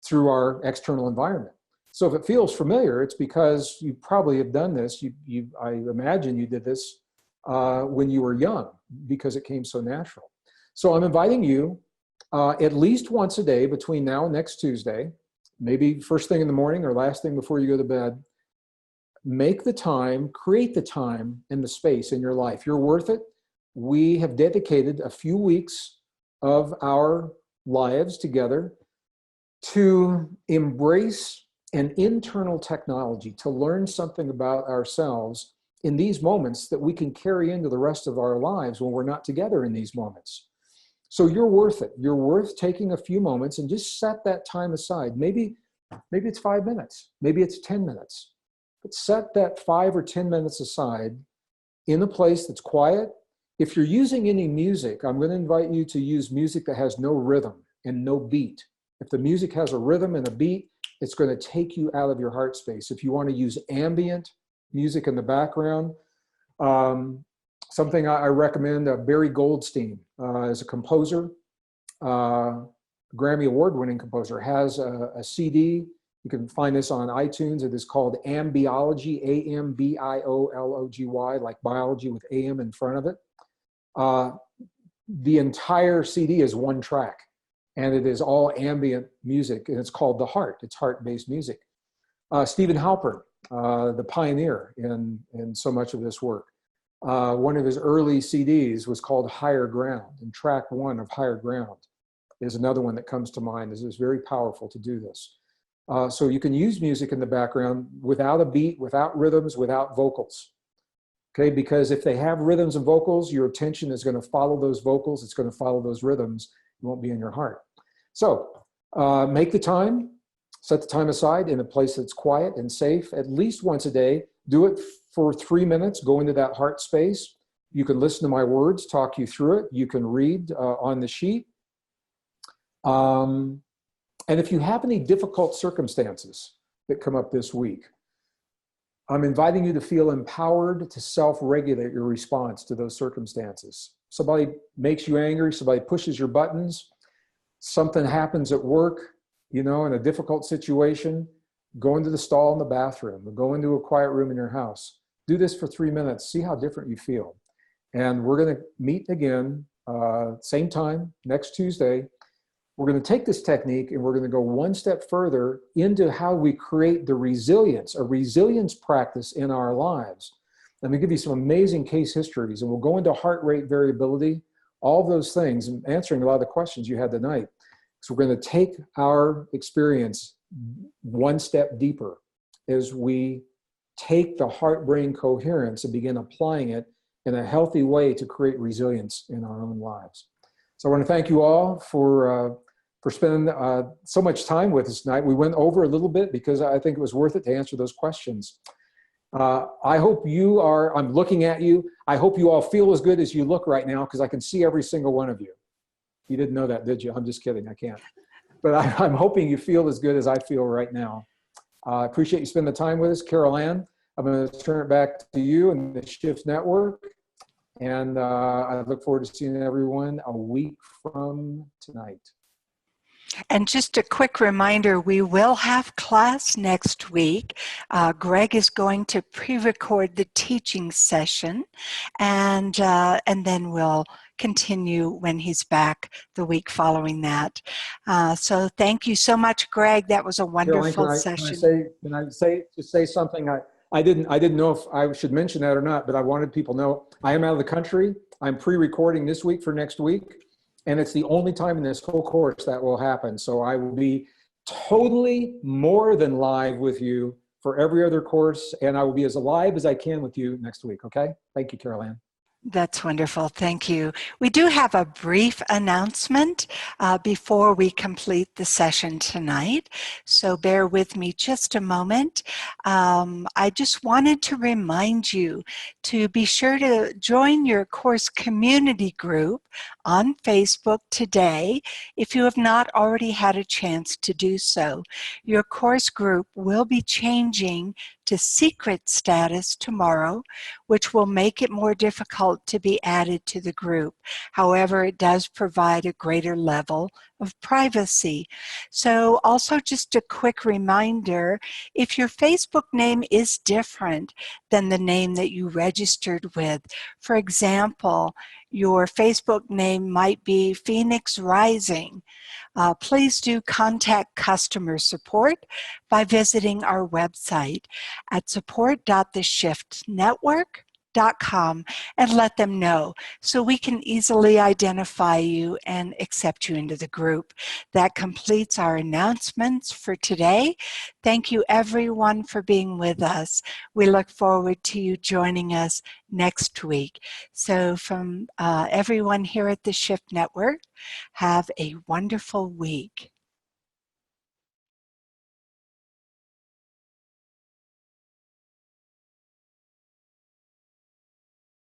through our external environment. So if it feels familiar, it's because you probably have done this. I imagine you did this when you were young because it came so natural. So I'm inviting you at least once a day between now and next Tuesday, maybe first thing in the morning or last thing before you go to bed, make the time, create the time and the space in your life. You're worth it. We have dedicated a few weeks of our lives together to embrace an internal technology, to learn something about ourselves in these moments that we can carry into the rest of our lives when we're not together in these moments. So you're worth it. You're worth taking a few moments and just set that time aside. Maybe it's 5 minutes. Maybe it's 10 minutes. But set that 5 or 10 minutes aside in a place that's quiet. If you're using any music, I'm going to invite you to use music that has no rhythm and no beat. If the music has a rhythm and a beat, it's going to take you out of your heart space. If you want to use ambient music in the background, something I recommend, Barry Goldstein is a composer, Grammy Award-winning composer, has a CD. You can find this on iTunes. It is called Ambiology, A-M-B-I-O-L-O-G-Y, like biology with A-M in front of it. The entire CD is one track, and it is all ambient music, and it's called The Heart. It's heart-based music. Stephen Halpern, the pioneer in so much of this work. One of his early CDs was called Higher Ground, and track 1 of Higher Ground is another one that comes to mind. This is very powerful to do this. So you can use music in the background without a beat, without rhythms, without vocals. Okay, because if they have rhythms and vocals, your attention is going to follow those vocals, it's going to follow those rhythms, it won't be in your heart. So make the time, set the time aside in a place that's quiet and safe, at least once a day. Do it for 3 minutes, go into that heart space. You can listen to my words, talk you through it. You can read on the sheet. And if you have any difficult circumstances that come up this week, I'm inviting you to feel empowered to self-regulate your response to those circumstances. Somebody makes you angry, somebody pushes your buttons, something happens at work, you know, in a difficult situation, go into the stall in the bathroom, or go into a quiet room in your house. Do this for 3 minutes, see how different you feel. And we're gonna meet again, same time, next Tuesday. We're going to take this technique and we're going to go one step further into how we create the resilience, a resilience practice in our lives. Let me give you some amazing case histories, and we'll go into heart rate variability, all those things, and answering a lot of the questions you had tonight. So we're going to take our experience one step deeper as we take the heart-brain coherence and begin applying it in a healthy way to create resilience in our own lives. So I want to thank you all for spending so much time with us tonight. We went over a little bit because I think it was worth it to answer those questions. I hope you are, I'm looking at you, I hope you all feel as good as you look right now, because I can see every single one of you. You didn't know that, did you? I'm just kidding, I can't. But I'm hoping you feel as good as I feel right now. I appreciate you spending the time with us. Carol Ann, I'm going to turn it back to you and the Shift Network. And I look forward to seeing everyone a week from tonight. And just a quick reminder, we will have class next week. Greg is going to pre-record the teaching session, and then we'll continue when he's back the week following that. So thank you so much, Greg. That was a wonderful session. Can I say something? I didn't know if I should mention that or not, but I wanted people to know I am out of the country. I'm pre-recording this week for next week. And it's the only time in this whole course that will happen. So I will be totally more than live with you for every other course. And I will be as alive as I can with you next week. Okay? Thank you, Carol Ann. That's wonderful. Thank you. We do have a brief announcement before we complete the session tonight. So bear with me just a moment. I just wanted to remind you to be sure to join your course community group on Facebook today if you have not already had a chance to do so. Your course group will be changing to secret status tomorrow, which will make it more difficult to be added to the group. However, it does provide a greater level of privacy. So also just a quick reminder, if your Facebook name is different than the name that you registered with, for example, your Facebook name might be Phoenix Rising, please do contact customer support by visiting our website at support.theshiftnetwork.com. shift.com and let them know so we can easily identify you and accept you into the group. That completes our announcements for today. Thank you everyone for being with us. We look forward to you joining us next week. So from everyone here at the Shift Network, have a wonderful week.